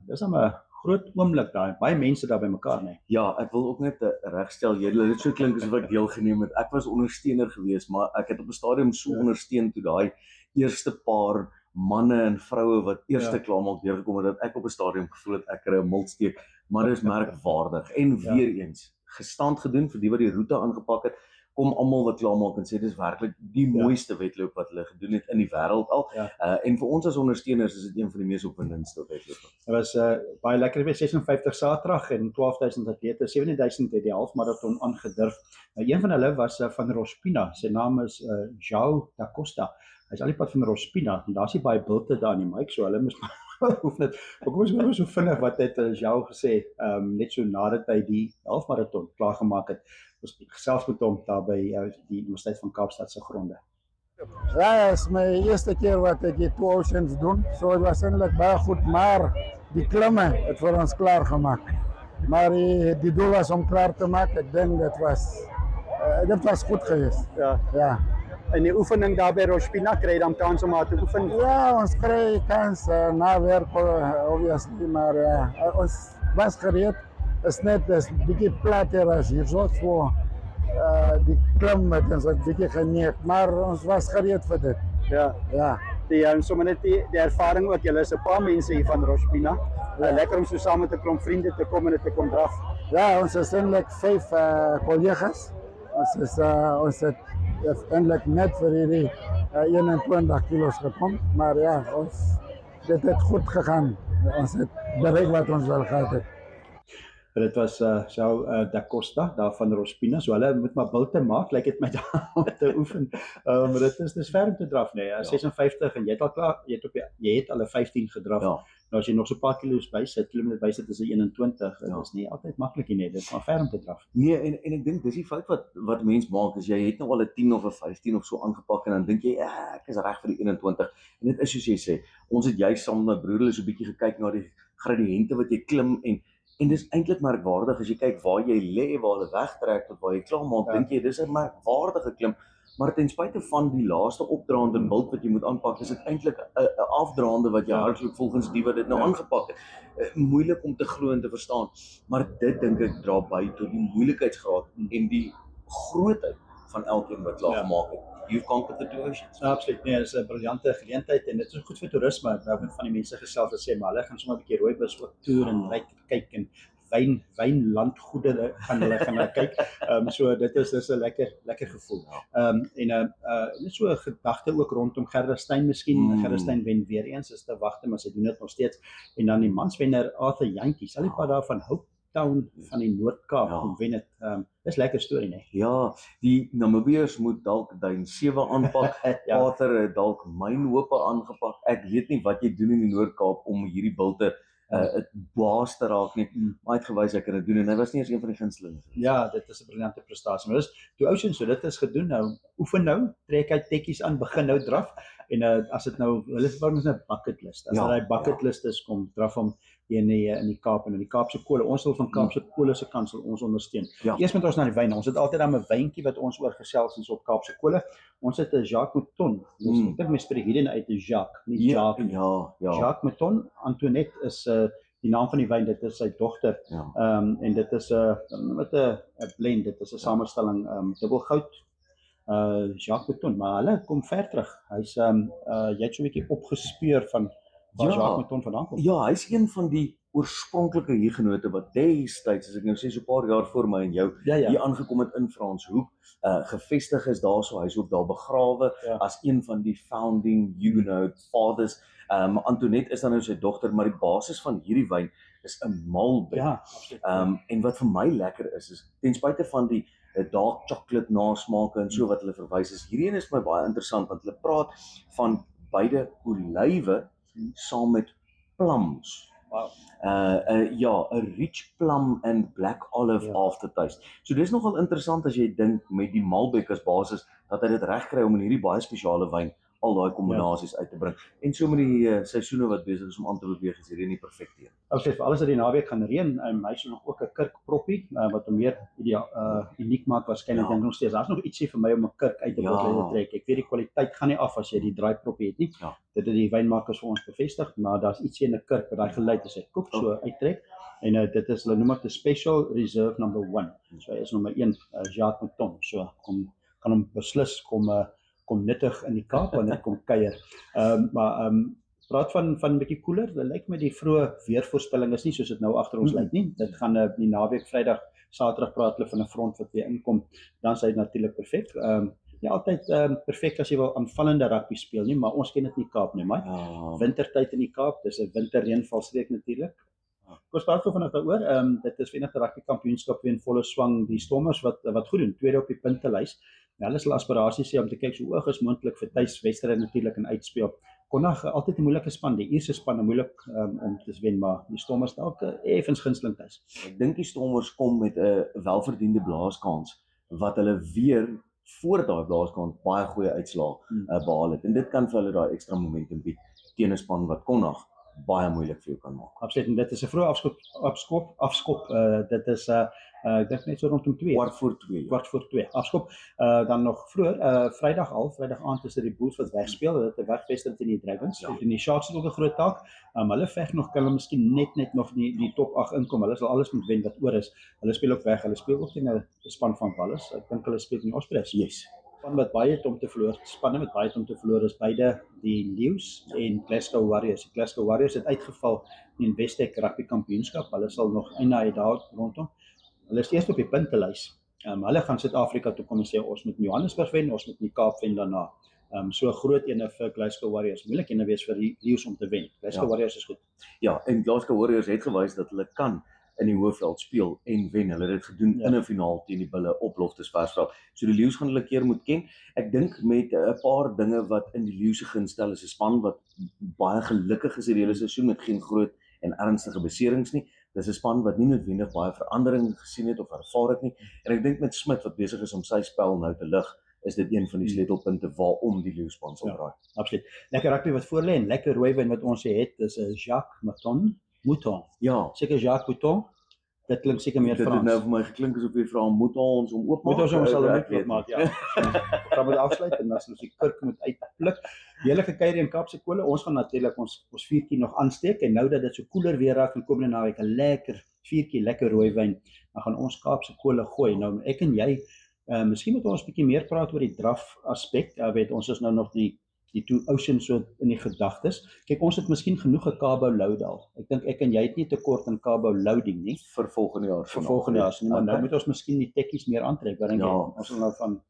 [SPEAKER 9] Dis dan 'n groot oomblik daai. Baie mense daar bymekaar, nee.
[SPEAKER 10] Ja, ek wil ook net regstel, julle dit so klink asof ek deelgeneem het. Ek was ondersteuner geweest, maar ek het op 'n stadium so ondersteun toe daai eerste paar manne en vroue wat eerste klaarmaak deurgekom het, dat ek op 'n stadium gevoel het ek kry 'n miltsteek, maar dis merkwaardig. En weer eens, gestand gedoen vir die wat die roete aangepak het. Kom almal wat klaarmaak en sê dis werklik die mooiste wedloop wat hulle gedoen het in die wêreld al. En vir ons as ondersteuners is dit een van die mees opwindendste wedloope.
[SPEAKER 9] Dit was baie lekker geweest, 56 Saterdag en 12000 atlete, 17000 het die halfmarathon aangedurf. Een van hulle was van Rospina. Sy naam is João da Costa. Hy's al die pad van Rospina en daar's nie baie bilte daar nie, Mike, so hulle moes hoef net. Maar kom ons hoor so vinnig wat het João gesê, net so nadat hy die halfmarathon klaar gemaak het. Ons gesels met hom daar by die Universiteit van Kaapstad se gronde.
[SPEAKER 11] Ja, is my eerste keer wat ek die 2 Oceans doen. So het was eintlik baie goed, maar die klimme het vir ons klaar gemaak. Maar die doel was om klaar te maak. Ek dink dit was goed geweest. Ja.
[SPEAKER 12] En die oefening daar by Rospina kry dan kans om daar te oefen?
[SPEAKER 11] Ja, ons kry kans na werk obviously, maar ons was gereed is net 'n bietjie platter as hierso so die klim het ons 'n bietjie geneek, maar ons was gereed vir dit.
[SPEAKER 12] Ja.
[SPEAKER 11] Ja.
[SPEAKER 12] Die sommer net die ervaring ook. Julle is 'n paar mense hier van Rospina. Lekker om so saam met 'n klomp vriende te kom en dit te kom draf.
[SPEAKER 11] Ja, ons is eintlik 5 kollegas. Ons het eintlik net vir hierdie 21 kilos gekom, maar ja, dit het goed gegaan. Ons het bereik wat ons wil gehad het.
[SPEAKER 9] Dit was Da Costa daar van Rospina. So hulle moet maar bulte maak, lyk dit my daar om te oefen. Dit is ver om te draf, nee. 56 en jy het al klaar, jy het al 'n 15 gedraf.
[SPEAKER 10] Ja.
[SPEAKER 9] Nou as jy nog so 'n paar kilo's kilometer bysit is 'n 21. Dit is nie altyd maklik nie, dit is maar ver om te draf.
[SPEAKER 10] Nee, en ek dink dis die fout wat mens maak is jy het nou al 'n 10 of 'n 15 of so aangepak en dan dink jy ek is reg vir die 21. En dit is soos jy sê, ons het juist saam met my broer so 'n bietjie gekyk na die gradiënte wat jy klim en dis eintlik merkwaardig as jy kyk waar jy lê, waar hulle wegtrek tot waar jy klaar maak, dink jy dis 'n merkwaardige klim. Maar ten spyte van die laaste opdraande en bult wat jy moet aanpak, is dit eintlik 'n afdraande wat jy hardloop volgens die wat dit nou aangepak het. Moeilik om te glo en te verstaan, maar dit dink ek dra by tot die moeilikheidsgraad en die grootheid van elkeen wat klaar gemaak het. You've conquered the two oceans.
[SPEAKER 9] Absoluut, nee, dit is 'n briljante geleentheid en dit is goed vir toerisme. Nou met van die mense gesels wat sê maar hulle gaan sommer 'n bietjie rooibos ook toer en kyk en wynlandgoede gaan hulle kyk. So dis 'n lekker gevoel. Net so 'n gedagte ook rondom Gerda-Stein miskien. Gerda-Stein wen weer eens, is te wagte, maar sy doen dit nog steeds. En dan die manswenner Arthur Jantjies, sal die pad daar van Hope Town van die Noord-Kaap wen dit. Dis lekker storie, nee.
[SPEAKER 10] Ja, die Namibiërs moet dalk Duin 7 aanpak. Arthur het dalk Mynhope aangepak. Ek weet nie wat jy doen in die Noord-Kaap om hierdie bulte baas te raak nie, maar hy het gewys ek kan dit doen en hy was nie eens een van die gunstelinge.
[SPEAKER 9] Ja, dit is 'n briljante prestasie. Maar dis toe Ocean, so dit is gedoen nou. Oefen nou, trek hy tekkies aan, begin nou draf en as dit nou hulle sê ons 'n bucket list. As daai bucket list is kom draf hom in die Kaap en in die Kaapse Kole. Ons wil van Kaapse Kole se kant sal ons ondersteun. Eers met ons na die wyn. Ons het altyd dan 'n wyntjie wat ons oor gesels ons op Kaapse Kole. Ons het 'n Jacques Mouton. Ek dink mens spreek hierdie uit 'n Jacques, nie Jacques. Jacques Mouton. Antoinette is die naam van die wyn, dit is sy dogter. En dit is 'n blend, dit is 'n samestelling dubbel goud. Jacques Mouton, maar hulle kom ver terug. Hy's jy het so 'n bietjie opgespeur van waar Jacques Mouton vandaan kom.
[SPEAKER 10] Ja, hy's een van die oorspronklike hiergenote wat destyds, as ek nou sê so 'n paar jaar voor my en jou hier aangekom het in Franshoek, gevestig is daarso. Hy's ook daar begrawe as een van die founding Huguenot fathers. Antoinette is dan nou sy dogter, maar die basis van hierdie wyn is 'n Malbec.
[SPEAKER 9] Ja, absoluut.
[SPEAKER 10] En wat vir my lekker is ten spyte van die dark chocolate nasmake en so wat hulle verwys is, hierdie een is my baie interessant want hulle praat van beide olywe saam met plums.
[SPEAKER 9] Wow.
[SPEAKER 10] Ja, 'n rich plum and black olive aftertaste. So dis nogal interessant as jy dink met die Malbec as basis dat hy dit reg kry om in hierdie baie spesiale wyn al daai kombinasies uit te bring. En so met die seisoene wat besig is om aan te beweeg, is hierdie nie perfek nie.
[SPEAKER 9] Absoluut, vir alles dat die naweek gaan reën, hy het nog ook 'n kurkproppie wat hom meer uniek maak waarskynlik dink nog steeds. Daar's nog ietsie vir my om 'n kurk uit te trek. Ek weet die kwaliteit gaan nie af as jy die draaiproppie het nie. Dit het die wynmakers vir ons bevestig, maar daar's ietsie in 'n kurk wat daai geluid as hy koop so uittrek. En dit is hulle noem dit 'n Special Reserve number 1. So hy is nommer 1, Jacques Mouton. So kan hom beslis kom nuttig in die Kaap wanneer ek kom kuier. Praat van 'n bietjie koeler. Dit lyk met die vroeë weervoorspelling is nie soos dit nou agter ons lyk nie. Dit gaan die naweek Vrydag, Saterdag praat hulle van 'n front wat weer inkom. Dan is hy natuurlik perfek. Nie altyd perfek as jy wil aanvallende rugby speel nie, maar ons ken dit in die Kaap nie, maar wintertyd in die Kaap, dis 'n winterreënvalstreek natuurlik. Ons praat gou vanaand daaroor. Dit is Verenigde Rugby Kampioenskap weer in volle swang. Die Stormers wat goed doen, tweede op die puntelys. Hulle sal aspirasies hê om te kyk so hoog as moontlik vir tuiswedstryde natuurlik in uitspeel. Kondag altyd 'n moeilike span, die eerste span moeilik om te wen, maar die Stormers dalk effens gunsteling tuis.
[SPEAKER 10] Ek dink die Stormers kom met 'n welverdiende blaaskans wat hulle weer voor daai blaaskans baie goeie uitslae behaal het. En dit kan vir hulle daai ekstra momentum bied teen 'n span wat Kondag baie moeilik vir jou kan maak.
[SPEAKER 9] Absoluut, en dit is 'n vroeë afskop. Dit is Ek dink net so rondom 2. Kwart voor 2. Afskop. Dan nog vroeër, Vrydag aand is dit die Bulls wat wegspeel. Hulle het 'n wegwedstryd teen die Dragons. En die Sharks het ook 'n groot taak. Hulle veg nog, kan hulle miskien net nog die top 8 inkom. Hulle sal alles moet wen wat oor is. Hulle speel ook weg. Hulle speel ook teen 'n span van Wallis. Ek dink hulle speel teen Ospreys.
[SPEAKER 10] Yes.
[SPEAKER 9] Spanne met baie het om te verloor is beide die Lions en Glasgow Warriors. Die Glasgow Warriors het uitgeval in die Westec Rugby Kampioenskap. Hulle sal nog einde daar rondom. Hulle is eers op die puntelys. Hulle gaan Suid-Afrika toe kom en sê ons moet in Johannesburg wen, ons moet in die Kaap wen daarna. So 'n groot ene vir Glasgow Warriors. Moeilik ene wees vir die Lions om te wen. Glasgow Warriors is goed.
[SPEAKER 10] Ja, en Glasgow Warriors het gewys dat hulle kan in die hoofveld speel en wen. Hulle het dit gedoen in 'n finaal teen die Bulle op Loftusversveld. So die Lions gaan hulle keer moet ken. Ek dink met 'n paar dinge wat in die Lions se gunst stel, is 'n span wat baie gelukkig is hierdie hele seisoen met geen groot en ernstige beserings nie. Dis 'n span wat nie noodwendig baie verandering gesien het of ervaar het nie. En ek dink met Smit wat besig is om sy spel nou te lig, is dit een van die sleutelpunte waarom die Lions span sal draai.
[SPEAKER 9] Absoluut. Lekker rugby wat voor lê en lekker rooiwyn wat ons het is 'n Jacques Mouton.
[SPEAKER 10] Ja,
[SPEAKER 9] seker Jacques Mouton. Dit klink seker meer Frans.
[SPEAKER 10] Dit het nou vir my geklink asof jy vra moet ons hom oopmaak.
[SPEAKER 9] Moet ons hom sal oopmaak, ja. Gaan moet afsluit en dan ons die kurk moet uitpluk. Hele gekuier in Kaapse Kole. Ons gaan natuurlik ons vuurtjie nog aansteek en nou dat dit so koeler weer raak en komende naweek 'n lekker vuurtjie, lekker rooiwyn, dan gaan ons Kaapse Kole gooi. Nou ek en jy, miskien moet ons 'n bietjie meer praat oor die draf aspek. Weet ons is nou nog die Two Oceans so in die gedagtes. Kyk, ons het miskien genoeg 'n Cabo Loudal. Ek dink ek en jy het nie tekort aan Cabo Loading nie
[SPEAKER 10] vir volgende jaar.
[SPEAKER 9] Vir volgende jaar, maar nou moet ons miskien die tekkies meer aantrek. Wat dink jy? Ons wil nou van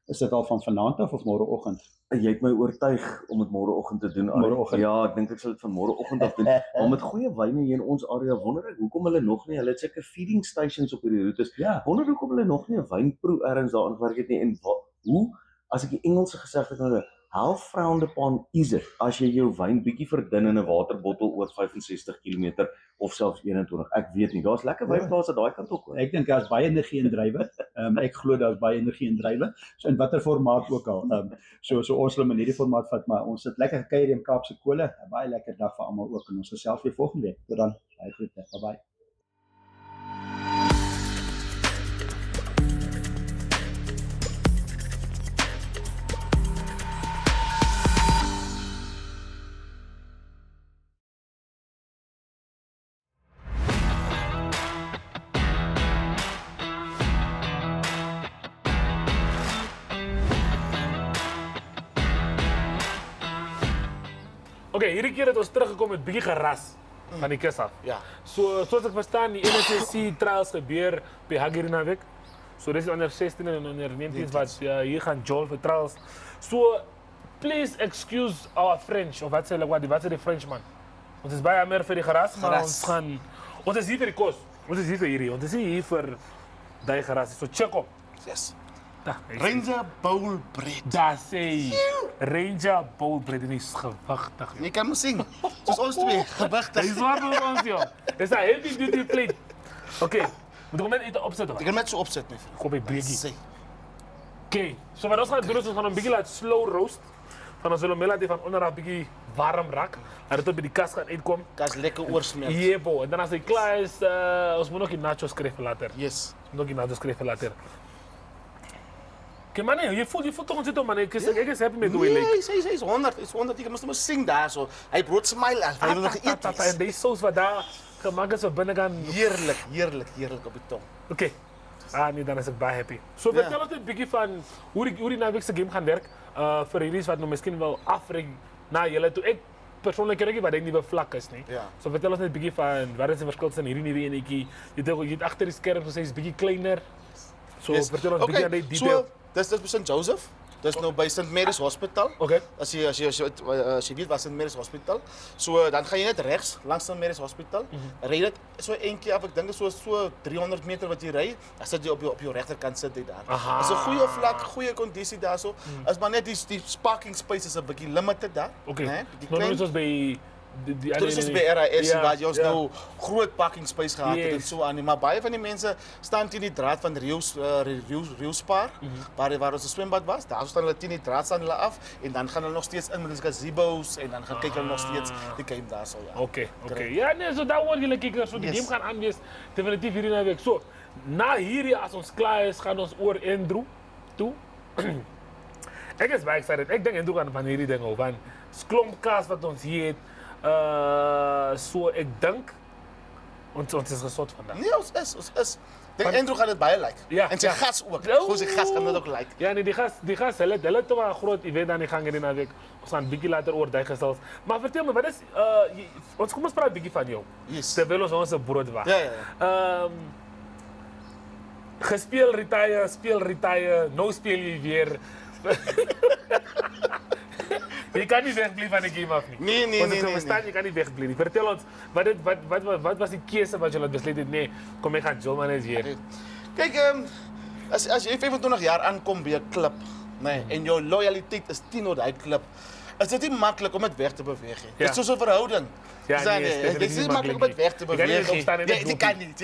[SPEAKER 9] is dit al van vanaand af of môreoggend?
[SPEAKER 10] Jy het my oortuig om dit môreoggend te doen.
[SPEAKER 9] Môreoggend.
[SPEAKER 10] Ja, ek dink ek sal dit van môreoggend af doen. Maar met goeie wyne hier in ons area wonder ek hoekom hulle nog nie, hulle het seker feeding stations op hierdie roetes.
[SPEAKER 9] Ja.
[SPEAKER 10] Wonder hoekom hulle nog nie 'n wynproe ergens daarin gewerk het nie en hoe as ek die Engelse gesegde kan hulle how frowned upon is it as jy jou wyn bietjie verdun in 'n waterbottel oor 65 km of selfs 21. Ek weet nie. Daar's lekker wynplase daai kant ook.
[SPEAKER 9] Ek dink daar's baie energie in druiwe. Ek glo daar's baie energie in druiwe. So in watter formaat ook al. So ons sal in hierdie formaat vat, maar ons sit lekker gekuier in Kaapse Kole. 'n Baie lekker dag vir almal ook en ons gesels weer volgende week. Tot dan. Baie groete. Bye bye.
[SPEAKER 1] Okay, hierdie keer het ons teruggekom met bietjie geras van die kus af.
[SPEAKER 7] Ja.
[SPEAKER 1] So soos ek verstaan, die NSC trials gebeur by Hageri naweek. So dis onder 16 en onder 19 wat hier gaan Joel vir trials. So please excuse our French of wat sê die Frenchman. Ons is baie meer vir die geras, maar ons is hier vir die kos. Ons is hier vir hierdie. Ons is nie hier vir daai geras. So check op.
[SPEAKER 7] Yes. Ranger Bowl Bread.
[SPEAKER 1] Daar sê Ranger Bowl Bread en is gewigtig.
[SPEAKER 7] Jy kan mos sing. Soos ons twee, gewigtig.
[SPEAKER 1] Dis waar vir ons joh. Dis 'n heavy duty plate. Okay, moet ek net iets opsit.
[SPEAKER 7] Ek kan net so opsit my vriend.
[SPEAKER 1] Kom by breekie. Okay, so wat ons gaan doen is ons gaan hom bietjie laat slow roast. Van ons wil hom laat van onder af bietjie warm raak. Dat dit op by die kas gaan uitkom.
[SPEAKER 7] Kas lekker oorsmelt.
[SPEAKER 1] Jebo, en dan as hy klaar is, ons moet nog die nachos kry vir later.
[SPEAKER 7] Yes.
[SPEAKER 1] Nog die nachos kry vir later. Okay, man, jy voel toch ons zit op, man. Ek is happy met hoe hy lyk.
[SPEAKER 7] Nee, hy is 100. Jy moet sing daar so. Hy brood smile as hy wil nog eet.
[SPEAKER 1] En die saus wat daar gemaak is op binnekant.
[SPEAKER 7] Heerlik op die tong.
[SPEAKER 1] Okay. Nee, dan is ek baie happy. So vertel ons net 'n bietjie van hoe die naweek se game gaan werk. Vir hierdie wat nou miskien wil afreik na julle toe. Ek persoonlik kyk wat die nuwe vlak is nie.
[SPEAKER 7] Ja.
[SPEAKER 1] So vertel ons net 'n bietjie van wat is die verskil tussen hierdie nuwe enetjie. Jy het agter die skerm gesê is bietjie kleiner. So vertel ons bietjie aan die detail.
[SPEAKER 7] Dis by St. Joseph. Dis nou by St. Mary's Hospital.
[SPEAKER 1] Okay.
[SPEAKER 7] As jy weet waar St. Mary's Hospital. So dan gaan jy net regs langs St. Mary's Hospital. Ry dit so eentjie af. Ek dink dit is so 300 meter wat jy ry. Dan sit jy op jou regterkant sit jy daar. Dis 'n goeie vlak, goeie kondisie daarso. As maar net die parking space is 'n bietjie limited daar,
[SPEAKER 1] Okay.
[SPEAKER 7] né?
[SPEAKER 1] Nou soos by
[SPEAKER 7] Dit is by RIS waar jy ons nou groot parking space gehad het en so aan. Maar baie van die mense staan teen die draad van Rieuspar, waar ons 'n swembad was. Daar staan hulle teen die draad staan hulle af en dan gaan hulle nog steeds in met die gazebo's en dan gaan kyk hulle nog steeds die game daarso ja.
[SPEAKER 1] Okay. Ja, nee, so daar word julle kykers, so die game gaan aan wees definitief hierdie naweek. So, Na hierdie, as ons klaar is, gaan ons oor Andrew toe. Ek is baie excited. Ek dink Andrew gaan van hierdie ding hou, van klomp kaas wat ons hier het. So ek dink ons is gesot vandag.
[SPEAKER 7] Nee, ons is. Dink Andrew gaan dit baie like.
[SPEAKER 1] Ja,
[SPEAKER 7] En sy
[SPEAKER 1] ja.
[SPEAKER 7] gas ook. Gewoon sy gas gaan dit ook like.
[SPEAKER 1] Ja, nee, die gas, hulle het toch wel een groot event aan die gang hierdie naweek. Ons gaan bietjie later oor die gesels. Maar vertel me, wat is, kom ons praat bietjie van jou.
[SPEAKER 7] Yes.
[SPEAKER 1] Terwyl ons onze brood wag.
[SPEAKER 7] Ja.
[SPEAKER 1] Gespeel, retire, nou speel jy weer. Je kan niet wegblijven van de game af niet.
[SPEAKER 7] Nee.
[SPEAKER 1] Je kan niet wegblijven. Vertel ons, wat was die keuze wat je had besloten? Nee, kom ik ga Jolman eens hier.
[SPEAKER 7] Kijk, als je 25 jaar aankomt bij een club, nee, en jouw loyaliteit is 10 door die club, is het niet makkelijk om het weg te bewegen. Het is zo'n verhouding.
[SPEAKER 1] Ja, nee,
[SPEAKER 7] het is niet makkelijk om het weg te bewegen. Nee, die kan niet.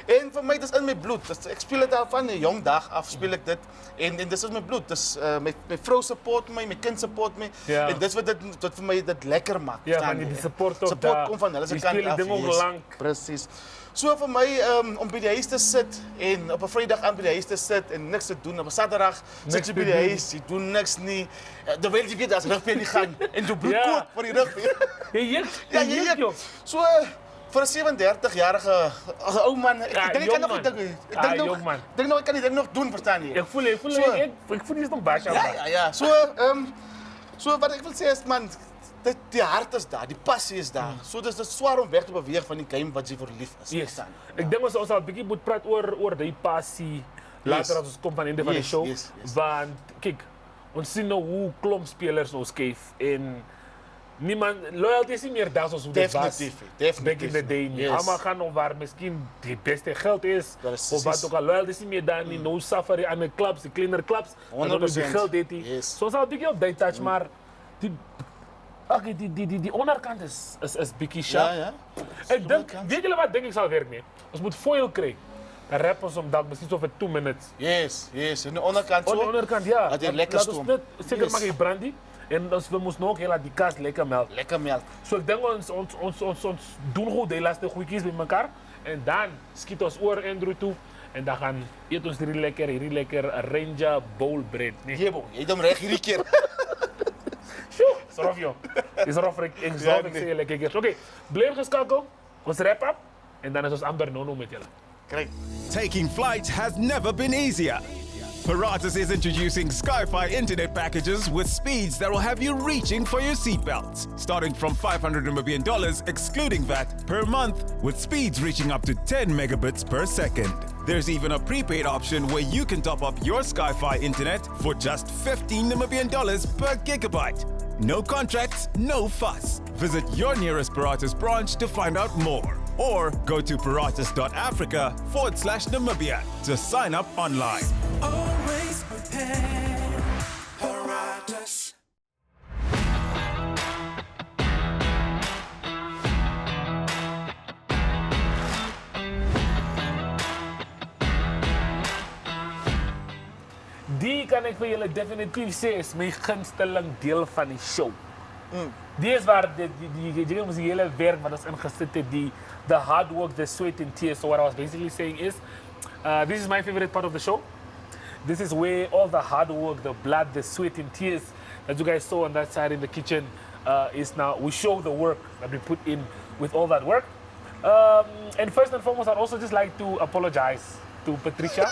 [SPEAKER 7] En voor mij is het in mijn bloed. Dus ik speel het al van een jong dag af, speel ik dit. En dit is mijn bloed. Dus mijn vrouw support mij, mijn kind support mij.
[SPEAKER 1] Ja.
[SPEAKER 7] En dat is wat voor mij dat lekker maakt.
[SPEAKER 1] Ja, van die support ook
[SPEAKER 7] Support
[SPEAKER 1] daar.
[SPEAKER 7] komt van hulle se
[SPEAKER 1] Die
[SPEAKER 7] kant
[SPEAKER 1] spelen
[SPEAKER 7] af.
[SPEAKER 1] ding ook
[SPEAKER 7] yes.
[SPEAKER 1] lang.
[SPEAKER 7] Precies. So vir my om by die huis te sit en op 'n Vrydag aan by die huis te sit en niks te doen. Op 'n Saterdag sit jy by die huis, jy doen niks nie. Terwyl jy weet as rugby nie gaan en jy bloed kook vir die rugby.
[SPEAKER 1] Jy juk.
[SPEAKER 7] So vir 'n 37-jarige ou man, ek dink ek kan nog
[SPEAKER 1] jong
[SPEAKER 7] dink. Ek dink nog ek kan die ding nog doen, verstaan jy?
[SPEAKER 1] Ik voel die nog baas.
[SPEAKER 7] Ja. So wat ek wil sê is man, die hart is daar, die passie is daar. So dis swaar om weg te beweeg van die game wat jy verlief is.
[SPEAKER 1] Yes. Ik denk ons al 'n bietjie moet praat oor die passie later as ons kom van einde van die show.
[SPEAKER 7] Yes.
[SPEAKER 1] Want kyk, ons sien nou hoe klomp spelers ons geef en niemand loyalty is nie meer daar soos hoe dit was.
[SPEAKER 7] Definitief.
[SPEAKER 1] Back in the day.
[SPEAKER 7] Yes.
[SPEAKER 1] Allemaal gaan om waar miskien die beste geld is. Of wat ook al. Loyalty is nie meer daar nie. No safari aan de clubs, die kleiner clubs. En dan die geld het die.
[SPEAKER 7] Yes.
[SPEAKER 1] So ons al 'n bietjie op die touch, maar die onderkant is bietjie sharp.
[SPEAKER 7] Ja.
[SPEAKER 1] Ek dink, weet julle wat dink ek sal werk nie? Ons moet foil kry. Dan rap ons om dalk miskien so vir 2 minutes.
[SPEAKER 7] Yes. En die onderkant so.
[SPEAKER 1] Aan die onderkant, ja.
[SPEAKER 7] Dat jy lekker
[SPEAKER 1] Laat ons
[SPEAKER 7] stoom.
[SPEAKER 1] net seker maak jy brandy. En we moest nog heel die kaas lekker melk. So ik denk ons doen goed de laatste goedjes bij elkaar. En dan schiet ons oor Andrew toe. En dan gaan eet ons hierdie lekker Ranger Bowl bread. Nee.
[SPEAKER 7] Jy het hom reg hierdie keer.
[SPEAKER 1] Sjoe, is rof joh. Is rof, ik sê julle kyk eers. Okay, bly geskakel. Ons wrap up. En dan is ons amper nono met julle.
[SPEAKER 7] Kry.
[SPEAKER 4] Taking flight has never been easier. Paratus is introducing Sky-Fi internet packages with speeds that will have you reaching for your seatbelts. Starting from $500 Namibian excluding VAT per month, with speeds reaching up to 10 megabits per second. There's even a prepaid option where you can top up your Sky-Fi internet for just $15 Namibian per gigabyte. No contracts, no fuss. Visit your nearest Paratus branch to find out more. Or go to paratus.africa/Namibia to sign up online.
[SPEAKER 5] Always prepared. Paratus.
[SPEAKER 1] Die kan ik voor jullie definitief zeggen is mijn gunsteling deel van die show. Die is waar die hele werk wat is ingezet het, the hard work, the sweat and tears. So what I was basically saying is, this is my favorite part of the show. This is where all the hard work, the blood, the sweat and tears that you guys saw on that side in the kitchen is now, we show the work that we put in with all that work. And first and foremost, I'd also just like to apologize to Patricia.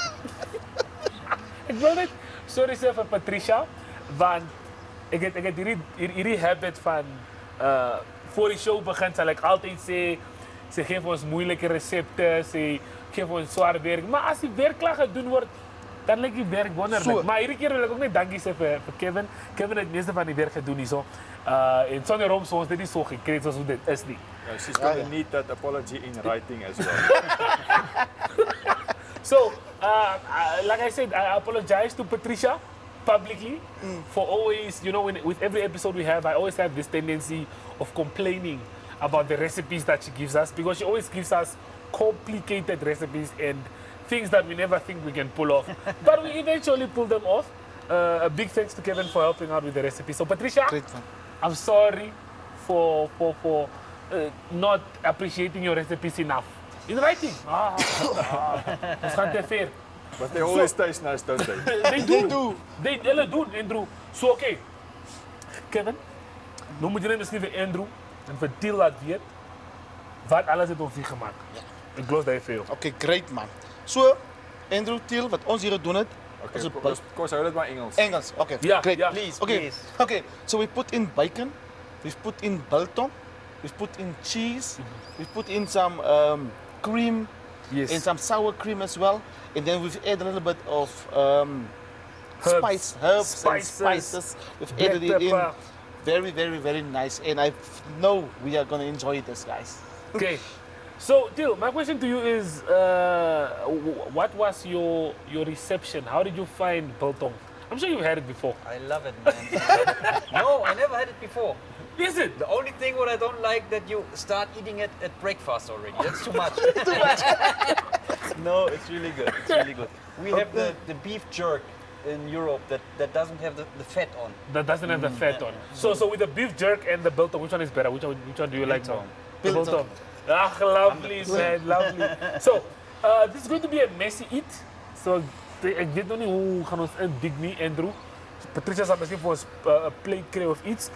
[SPEAKER 1] Ik wil net sorry zeggen voor Patricia, want ik heb hierdie habit van voor die show begint zal ik altijd zeggen, ze geven ons moeilijke recepten, ze geven ons zwaar werk. Maar als die werk klaar gedaan wordt, dan lijkt die werk wonderlijk.
[SPEAKER 7] So.
[SPEAKER 1] Maar iedere keer wil ik ook net dankie zeggen voor Kevin. Kevin heeft het meeste van die werk gedaan hier zo. En zonder hom zoals dit niet zo gekregen zoals dit is niet.
[SPEAKER 3] She's going to need that apology in writing as well.
[SPEAKER 1] So, like I said, I apologize to Patricia publicly for always, you know, with every episode we have, I always have this tendency of complaining about the recipes that she gives us because she always gives us complicated recipes and things that we never think we can pull off. But we eventually pull them off. A big thanks to Kevin for helping out with the recipe. So, Patricia, I'm sorry for not appreciating your recipes enough. In writing. Ons gaan te ver.
[SPEAKER 3] But they always taste nice, don't they?
[SPEAKER 1] They do. Hulle doen, Andrew. So, okay. Kevin, nou moet jy net miskien vir Andrew en vir Till laat weet wat alles het ons hier gemaak. Ek glos daai vir jou.
[SPEAKER 7] Okay, great man. So, Andrew Till, wat ons hier gedoen het,
[SPEAKER 3] Okay,
[SPEAKER 7] is
[SPEAKER 3] kom ons hou dit maar Engels.
[SPEAKER 7] Engels. Okay,
[SPEAKER 1] Ja,
[SPEAKER 7] great.
[SPEAKER 1] ja.
[SPEAKER 6] Please,
[SPEAKER 7] Okay,
[SPEAKER 6] please.
[SPEAKER 7] okay. So we put in bacon, we've put in biltong, we've put in cheese, we've put in some cream,
[SPEAKER 1] Yes.
[SPEAKER 7] and some sour cream as well, and then we've added a little bit of
[SPEAKER 1] Herbs.
[SPEAKER 7] herbs and
[SPEAKER 1] Spices.
[SPEAKER 7] spices. We've
[SPEAKER 1] Black
[SPEAKER 7] added it in.
[SPEAKER 1] pepper.
[SPEAKER 7] Very, very, very nice, and I know we are gonna enjoy this, guys.
[SPEAKER 1] Okay. So, Till, my question to you is, what was your reception? How did you find biltong? I'm sure you've had it before.
[SPEAKER 6] I love it, man. No, I never had it before.
[SPEAKER 1] Is it?
[SPEAKER 6] The only thing what I don't like that you start eating it at breakfast already. That's too much. No, it's really good. It's really good. We have the beef jerk in Europe that doesn't have the fat on.
[SPEAKER 1] That doesn't have the fat on. So with the beef jerk and the biltong, which one is better? Which one do you like more? The biltong. Ah, lovely, man, lovely. So, this is going to be a messy eat. So, ek weet nog nie hoe gaan ons indig nie, Andrew. Patricia sal miskien vir ons 'n plate kry of iets.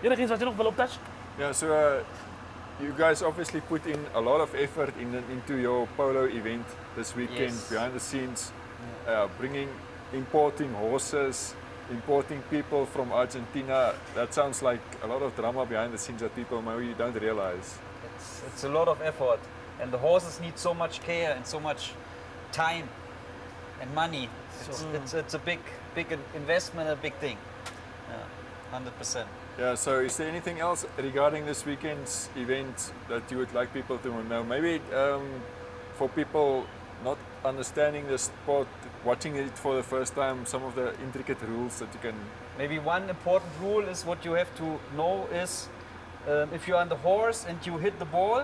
[SPEAKER 1] Enigiets wat jy nog wil optouch?
[SPEAKER 3] Yeah, so you guys obviously put in a lot of effort into your polo event this weekend,
[SPEAKER 6] Yes.
[SPEAKER 3] behind the scenes, importing horses, importing people from Argentina. That sounds like a lot of drama behind the scenes that people maybe don't realize.
[SPEAKER 6] It's a lot of effort, and the horses need so much care and so much time and money. It's a big investment, a big thing. Yeah, 100%.
[SPEAKER 3] Yeah, so is there anything else regarding this weekend's event that you would like people to know? Maybe for people not understanding the sport, watching it for the first time, some of the intricate rules that you can...
[SPEAKER 6] Maybe one important rule is what you have to know is if you're on the horse and you hit the ball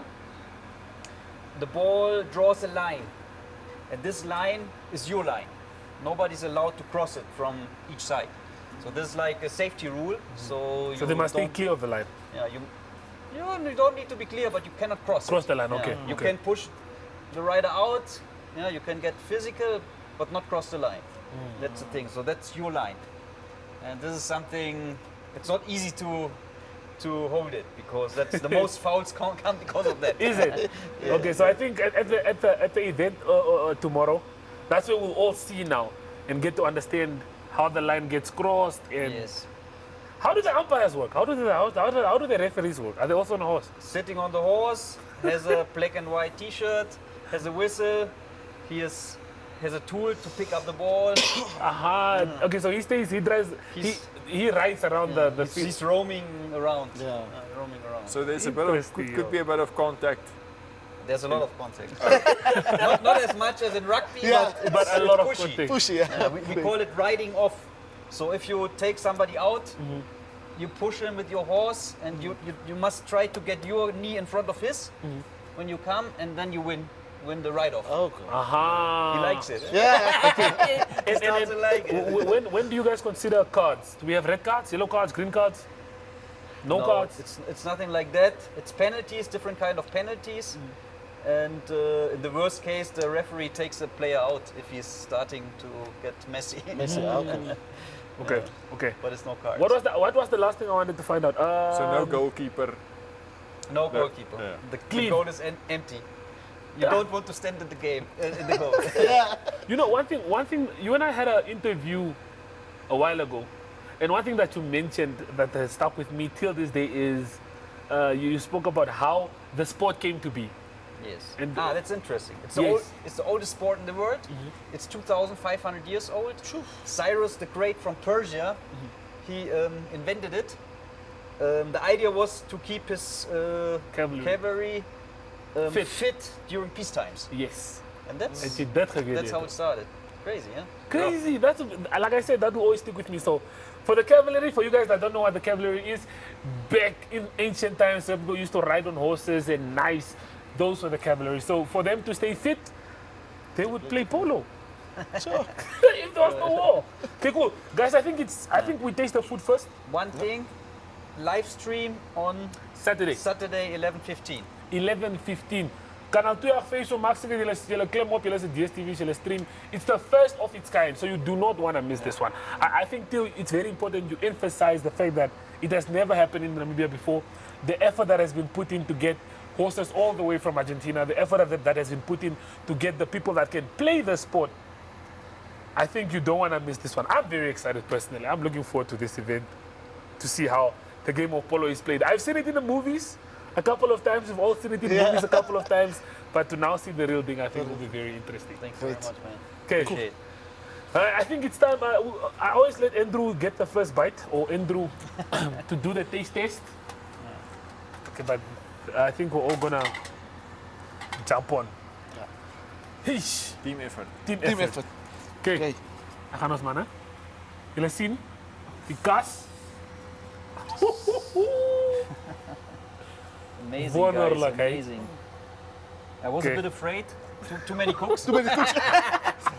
[SPEAKER 6] draws a line. And this line is your line. Nobody's allowed to cross it from each side. So this is like a safety rule. So
[SPEAKER 1] they must stay
[SPEAKER 6] don't-
[SPEAKER 1] clear of the line.
[SPEAKER 6] Yeah, you don't need to be clear, but you cannot cross.
[SPEAKER 1] Cross
[SPEAKER 6] it.
[SPEAKER 1] the line,
[SPEAKER 6] Yeah,
[SPEAKER 1] okay,
[SPEAKER 6] You
[SPEAKER 1] okay.
[SPEAKER 6] can push the rider out. Yeah, you can get physical, but not cross the line. That's the thing. So that's your line, and this is something. It's not easy to hold it because that's the most fouls come because of that.
[SPEAKER 1] Is it?
[SPEAKER 6] Yeah.
[SPEAKER 1] Okay, so I think at the event tomorrow, that's where we'll all see now and get to understand how the line gets crossed and
[SPEAKER 6] Yes.
[SPEAKER 1] how do the umpires work? How do the referees work? Are they also on a horse?
[SPEAKER 6] Sitting on the horse, has a black and white T-shirt, has a whistle. He has a tool to pick up the ball.
[SPEAKER 1] Aha. Okay, so he drives, he rides around the field.
[SPEAKER 6] He's roaming around.
[SPEAKER 7] Yeah.
[SPEAKER 6] Roaming around.
[SPEAKER 3] So there's a bit of,
[SPEAKER 1] Interesting,
[SPEAKER 3] could be a bit of contact.
[SPEAKER 6] There's a lot of contact. not as much as in rugby,
[SPEAKER 7] Yeah,
[SPEAKER 6] but
[SPEAKER 1] a lot of
[SPEAKER 6] pushy.
[SPEAKER 1] contact.
[SPEAKER 7] Pushy, yeah.
[SPEAKER 6] Yeah, we call it riding off. So if you take somebody out, you push him with your horse, and you must try to get your knee in front of his when you come, and then you win the ride off.
[SPEAKER 7] Okay.
[SPEAKER 1] Aha.
[SPEAKER 6] He likes it.
[SPEAKER 7] Yeah.
[SPEAKER 6] He starts to like it.
[SPEAKER 1] When do you guys consider cards? Do we have red cards, yellow cards, green cards? No cards?
[SPEAKER 6] It's nothing like that. It's penalties, different kind of penalties. And in the worst case, the referee takes the player out if he's starting to get messy.
[SPEAKER 7] Messi, okay.
[SPEAKER 1] Okay.
[SPEAKER 6] But it's no cards.
[SPEAKER 1] What was the last thing I wanted to find out?
[SPEAKER 3] So no goalkeeper.
[SPEAKER 6] No goalkeeper.
[SPEAKER 3] yeah.
[SPEAKER 6] The goal is empty. You don't want to stand in the game, in the goal.
[SPEAKER 1] You know, one thing, you and I had an interview a while ago, and one thing that you mentioned that has stuck with me till this day is you spoke about how the sport came to be.
[SPEAKER 6] Yes.
[SPEAKER 1] And-
[SPEAKER 6] That's interesting.
[SPEAKER 1] Yes.
[SPEAKER 6] It's the oldest sport in the world. It's 2,500 years old. Cyrus the Great from Persia, he invented it. The idea was to keep his cavalry fit during peace times.
[SPEAKER 1] Yes.
[SPEAKER 6] And that's
[SPEAKER 1] En jy het dit geweet.
[SPEAKER 6] that's how it started. Crazy, yeah?
[SPEAKER 1] Crazy. That's like I said, that will always stick with me. So, for the cavalry, for you guys that don't know what the cavalry is, back in ancient times, people used to ride on horses and knives. Those were the cavalry. So, for them to stay fit, they would play polo.
[SPEAKER 7] Sure.
[SPEAKER 1] If there was no war. Okay, cool, guys. I think we taste the food first.
[SPEAKER 6] One thing, live stream on
[SPEAKER 1] Saturday,
[SPEAKER 6] Saturday 11:15.
[SPEAKER 1] 11:15. Kanaal 2 so maak seker julle klim op, julle is 'n DStv, julle stream. It's the first of its kind, so you do not want to miss this one. I think too, it's very important you emphasize the fact that it has never happened in Namibia before. The effort that has been put in to get horses all the way from Argentina, the effort that has been put in to get the people that can play the sport. I think you don't want to miss this one. I'm very excited personally. I'm looking forward to this event to see how the game of polo is played. I've seen it in the movies a couple of times. We've all seen it in movies a couple of times. But to now see the real thing, I think will be very interesting.
[SPEAKER 6] Thanks very much, man.
[SPEAKER 1] Okay,
[SPEAKER 6] Appreciate
[SPEAKER 1] I think it's time. I always let Andrew get the first bite, or Andrew to do the taste test. Okay, but I think we're all gonna jump on. Heish.
[SPEAKER 3] Team effort.
[SPEAKER 1] Team
[SPEAKER 7] Team
[SPEAKER 1] effort.
[SPEAKER 7] effort.
[SPEAKER 1] Okay. Ek gaan ons man, hè. Julle sien die kas.
[SPEAKER 6] Amazing,
[SPEAKER 1] Wonderlijk,
[SPEAKER 6] guys.
[SPEAKER 1] hè?
[SPEAKER 6] Amazing. I was
[SPEAKER 1] Okay.
[SPEAKER 6] a bit afraid. Too many cooks.
[SPEAKER 7] Too many cooks.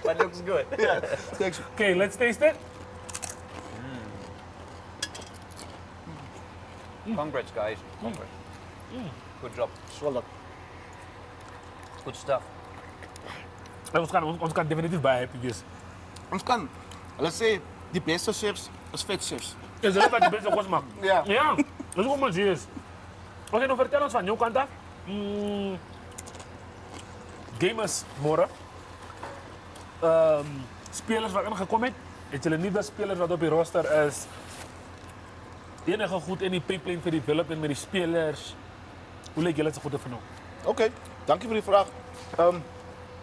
[SPEAKER 6] But it looks good.
[SPEAKER 7] Yeah, thanks.
[SPEAKER 1] Okay, let's taste it.
[SPEAKER 6] Congrats, guys. Congrats. Good job.
[SPEAKER 7] Swallow.
[SPEAKER 6] Good stuff.
[SPEAKER 1] En ons kan definitief baie happy wees.
[SPEAKER 7] Ons kan, hulle sê, die beste chefs is vet chefs.
[SPEAKER 1] Is dit wat die beste kos maak?
[SPEAKER 7] Ja.
[SPEAKER 1] Ja, dis ook maar serieus. Okay, nou vertel ons van jou kant af. Gamers môre. Spelers wat ingekom het. Het julle nuwe spelers wat op die roster is? Enige goed in die pipeline vir development met die spelers? Hoe lyk julle se goede vir nou?
[SPEAKER 7] Oké, dankie vir die vraag.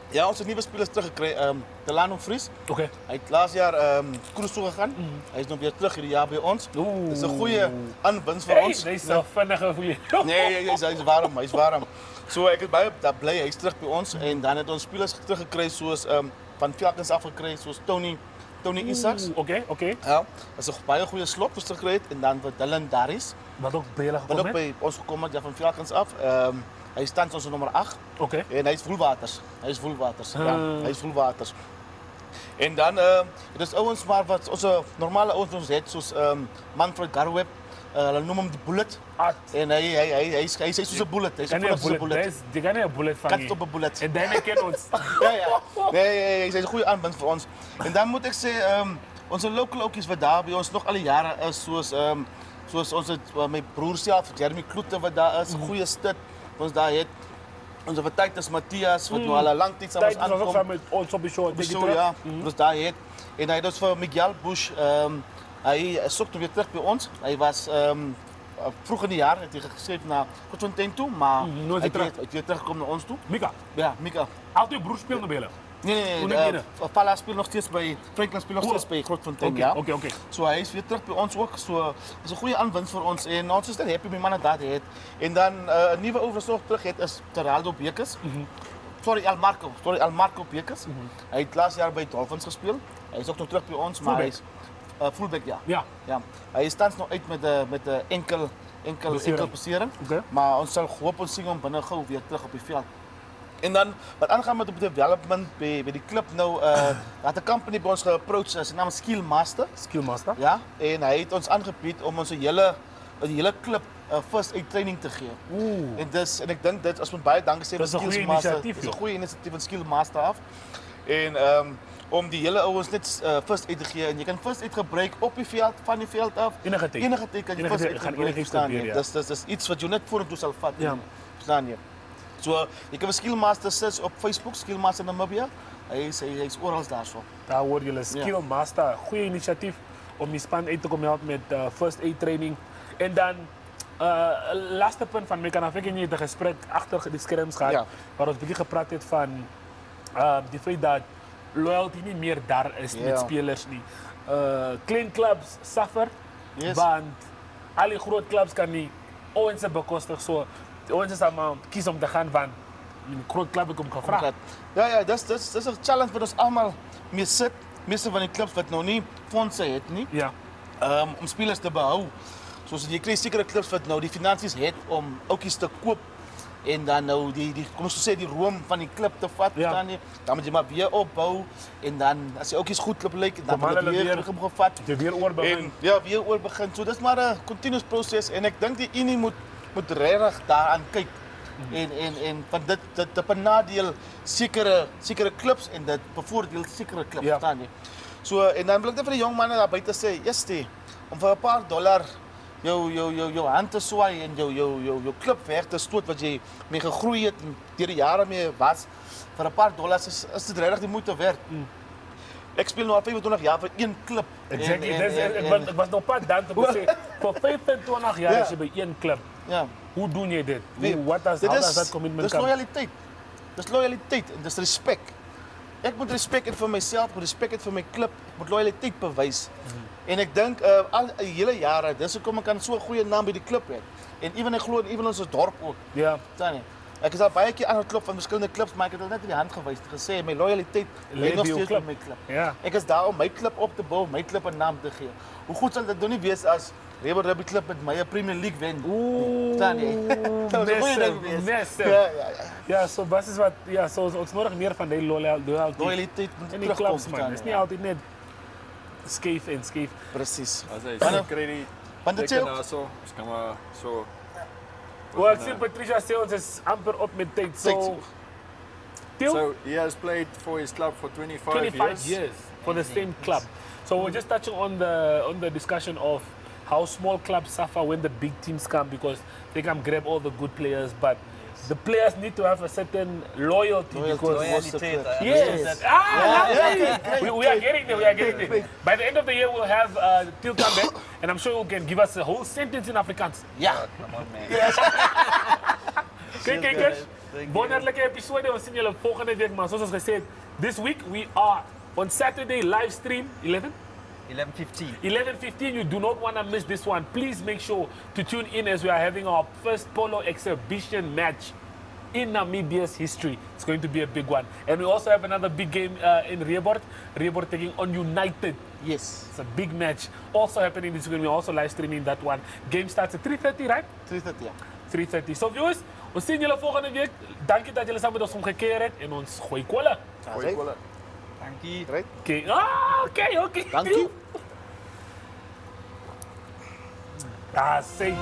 [SPEAKER 7] Ja, onze nieuwe spelers teruggekry. Delano Vries.
[SPEAKER 1] Okay.
[SPEAKER 7] Hij heeft laatst jaar cruise toe gegaan. Hij is nog weer terug hierdie jaar bij ons. Dat is een goede aanwinst voor ons.
[SPEAKER 1] Hij is zo vinnige voor je.
[SPEAKER 7] Nee, hij is warm, hij is warm. So, ik ben baie blij, hij is terug bij ons. En dan heeft ons spelers teruggekregen zoals van Velkens afgekregen, zoals Tony Isaacs.
[SPEAKER 1] Oké.
[SPEAKER 7] Ja, dat is een baie goede slot teruggekregen. En dan voor Dylan Daris.
[SPEAKER 1] Wat ook bij jullie
[SPEAKER 7] Wat
[SPEAKER 1] gekomen
[SPEAKER 7] ook bij ons gekomen, ja, van Velkens af. Hij staat onze nummer 8.
[SPEAKER 1] Oké.
[SPEAKER 7] En hij is voelwaters. Hij is voelwaters. Ja, hij is voelwaters. En dan, het is ouwens maar wat onze normale ouwens heeft, zoals Manfred Garweb. Hulle noem hem de Bullet. En hij is zoals een bullet. Hij is een bullet.
[SPEAKER 1] Die kan niet een bullet van
[SPEAKER 7] Kan het op een bullet.
[SPEAKER 1] En daarmee kennen ons.
[SPEAKER 7] Ja. Nee, hij is een goede aanwinst voor ons. En dan moet ik zeggen, onze local ook is wat daar bij ons nog alle jaren is, zoals onze, mijn broer zelf, Jeremy Kloete wat daar is, goede stad. Ons daar het. Onze Titus Matthias, wat nu al een lang tijd samen
[SPEAKER 1] Titus was ook samen met ons op de show.
[SPEAKER 7] Ja, dus daar het. En hij dus voor Miguel Bush, hij zocht weer terug bij ons. Hij was vroeg in het jaar, heeft hij geschreven naar Grootfontein toe, maar hij is weer teruggekomen naar ons toe.
[SPEAKER 1] Mika?
[SPEAKER 7] Ja, Mika.
[SPEAKER 1] Altijd broer speelde bij jullie?
[SPEAKER 7] Nee. Pala speelt nog steeds bij, Franklin speelt nog steeds bij Grootfontein, ja.
[SPEAKER 1] Oké.
[SPEAKER 7] So hij is weer terug bij ons ook. So, dat is een goede aanwinst voor ons. En ons is er happy met mannen dat het. En dan een nieuwe overzorg terug het is Geraldo Bekes. Sorry, Almarco Bekes. Hij heeft laatst jaar bij Dolphins gespeeld. Hij is ook nog terug bij ons, maar hij is fullback, ja. Hij is thans nog uit met de enkel passeren. Maar ons zal hopen zien om binnen gauw weer terug op het veld. En dan, wat aangaan met de development bij die club nou, had de company bij ons geapproached, zijn naam is Skillmaster. Ja, en hij heeft ons aangebied om onze hele club first aid training te geven. En ik denk dat als we baie dankzij
[SPEAKER 1] dat is een goede initiatief.
[SPEAKER 7] Dat is een goede initiatief van Skillmaster af. En om die hele ouwens net first aid te geven. En je kan first aid gebruiken op je veld, van je veld af.
[SPEAKER 1] Enige tijd
[SPEAKER 7] kan je first aid gebruiken. Dat is iets wat je net voor en toe zal vatten. Verstaan je? So, je kan Skillmaster search op Facebook, Skillmaster Namibia. Hij is overal daar zo.
[SPEAKER 1] Daar hoor je Skillmaster, goede initiatief om die span uit te komen helpen met first aid training. En dan, laatste punt van mij kan ik niet het gesprek achter de scherms gehad, waar ons begin gepraat heeft van die feit dat loyalty niet meer daar is met spelers. Klein clubs suffer, want alle grote clubs kan niet ONC bekostigen. So, ons is allemaal kiezen om te gaan van een groot club ik hem gevraagd.
[SPEAKER 7] Ja, dat is een challenge wat ons allemaal mee zit. Meeste van die clubs wat nog niet fondsen heeft, niet?
[SPEAKER 1] Ja.
[SPEAKER 7] Om spelers te behouden. Zoals je krijgt zekere clubs wat nou die financiën heeft om ook iets te koop. En dan nou kom zo zeggen, die roem van die club te vatten. Dan moet je maar weer opbouwen. En dan, als je ook iets goed club lijkt, dan wordt het weer gevat.
[SPEAKER 1] Je weer oorbegint.
[SPEAKER 7] Ja, weer oorbegint. So, dat is maar een continuous proces. En ik denk die Unie moet redelijk daaraan kijken. En van dit benadeel sekere klubs en dit bevoordeel sekere klubs,
[SPEAKER 1] Ja.
[SPEAKER 7] verstaan jy? So en dan wil ek net vir die jong manne daar buite sê, "Jestie, om vir 'n paar dollar jou hand te swaai en jou klub weg te stoot wat jy mee gegroei het en deur die jare mee was vir 'n paar dollars is dit regtig die moeite werd." Ek speel nou al 25 jaar vir een klub.
[SPEAKER 1] Exactly. Ek was nog pas dan te sê, vir 25 jaar is jy by een klub.
[SPEAKER 7] Ja.
[SPEAKER 1] Hoe doen jy dit?
[SPEAKER 7] Nee,
[SPEAKER 1] How does that commitment
[SPEAKER 7] dis
[SPEAKER 1] come?
[SPEAKER 7] loyaliteit. Dis loyaliteit en dis respek. Ek moet respek hê vir myself, moet respek hê vir my klub, ek moet loyaliteit bewys. En ek dink al hele jare, dis hoekom ek kan so 'n goeie naam by die klub hê. En ewen ek glo in ons dorp ook.
[SPEAKER 1] Ja.
[SPEAKER 7] Verstaan jy? Ek is al baie keer aan 'n klub van verskillende klubs, maar ek het dit net in die hand gewys gesê my loyaliteit lê nog steeds by my klub.
[SPEAKER 1] Ja.
[SPEAKER 7] Ek is daar om my klub op te bou, my klub 'n naam te gee. Hoe goed sal dit nou nie wees as Rebo Rugby Club met my 'n Premier League wen? Verstaan jy? Dat is 'n goeie ding wees.
[SPEAKER 1] Massive.
[SPEAKER 7] Ja.
[SPEAKER 1] Ja, so bas is wat ja, so ons nodig meer van die
[SPEAKER 7] Loyaliteit moet
[SPEAKER 1] in die
[SPEAKER 7] terugkom,
[SPEAKER 1] clubs man.
[SPEAKER 7] verstaan
[SPEAKER 1] Dis
[SPEAKER 7] jy?
[SPEAKER 1] nie altyd net skeef en skeef.
[SPEAKER 7] Presies.
[SPEAKER 3] As hy
[SPEAKER 7] Wanneer-
[SPEAKER 3] so kry die
[SPEAKER 7] want dit sê ook-
[SPEAKER 3] so, ons kan maar so
[SPEAKER 1] Wel, ek sien Patricia sê ons is amper op met tyd. So
[SPEAKER 3] So he has played for his club for
[SPEAKER 1] 25 years for the same club. So we're just touching on the discussion of how small clubs suffer when the big teams come because they can grab all the good players, but the players need to have a certain loyalty because yes. We are getting there. We are getting there. By the end of the year, we'll have Til come back, and I'm sure you can give us a whole sentence in Afrikaans.
[SPEAKER 7] Ja.
[SPEAKER 6] Come on, man.
[SPEAKER 1] Kijkers,
[SPEAKER 6] Thank you.
[SPEAKER 1] wonderlijke episode. We zien jullie volgende week. Maar zoals gezegd, this week we are on Saturday live stream 11.
[SPEAKER 6] 11:15.
[SPEAKER 1] 11:15, you do not want to miss this one. Please make sure to tune in as we are having our first polo exhibition match in Namibia's history. It's going to be a big one. And we also have another big game in Reebok. Reebok taking on United.
[SPEAKER 7] Yes.
[SPEAKER 1] It's a big match. Also happening this week. We're also live streaming that one. Game starts at 3:30, right?
[SPEAKER 7] 3:30, ja.
[SPEAKER 1] 3:30. So viewers, ons sien julle volgende week. Dankie dat julle saam met ons omgekeer het en ons gooi kolle.
[SPEAKER 7] Gooi
[SPEAKER 3] kolle.
[SPEAKER 6] Dankie.
[SPEAKER 7] Right?
[SPEAKER 1] Okay. Okay.
[SPEAKER 7] Dankie.
[SPEAKER 1] Ah, say.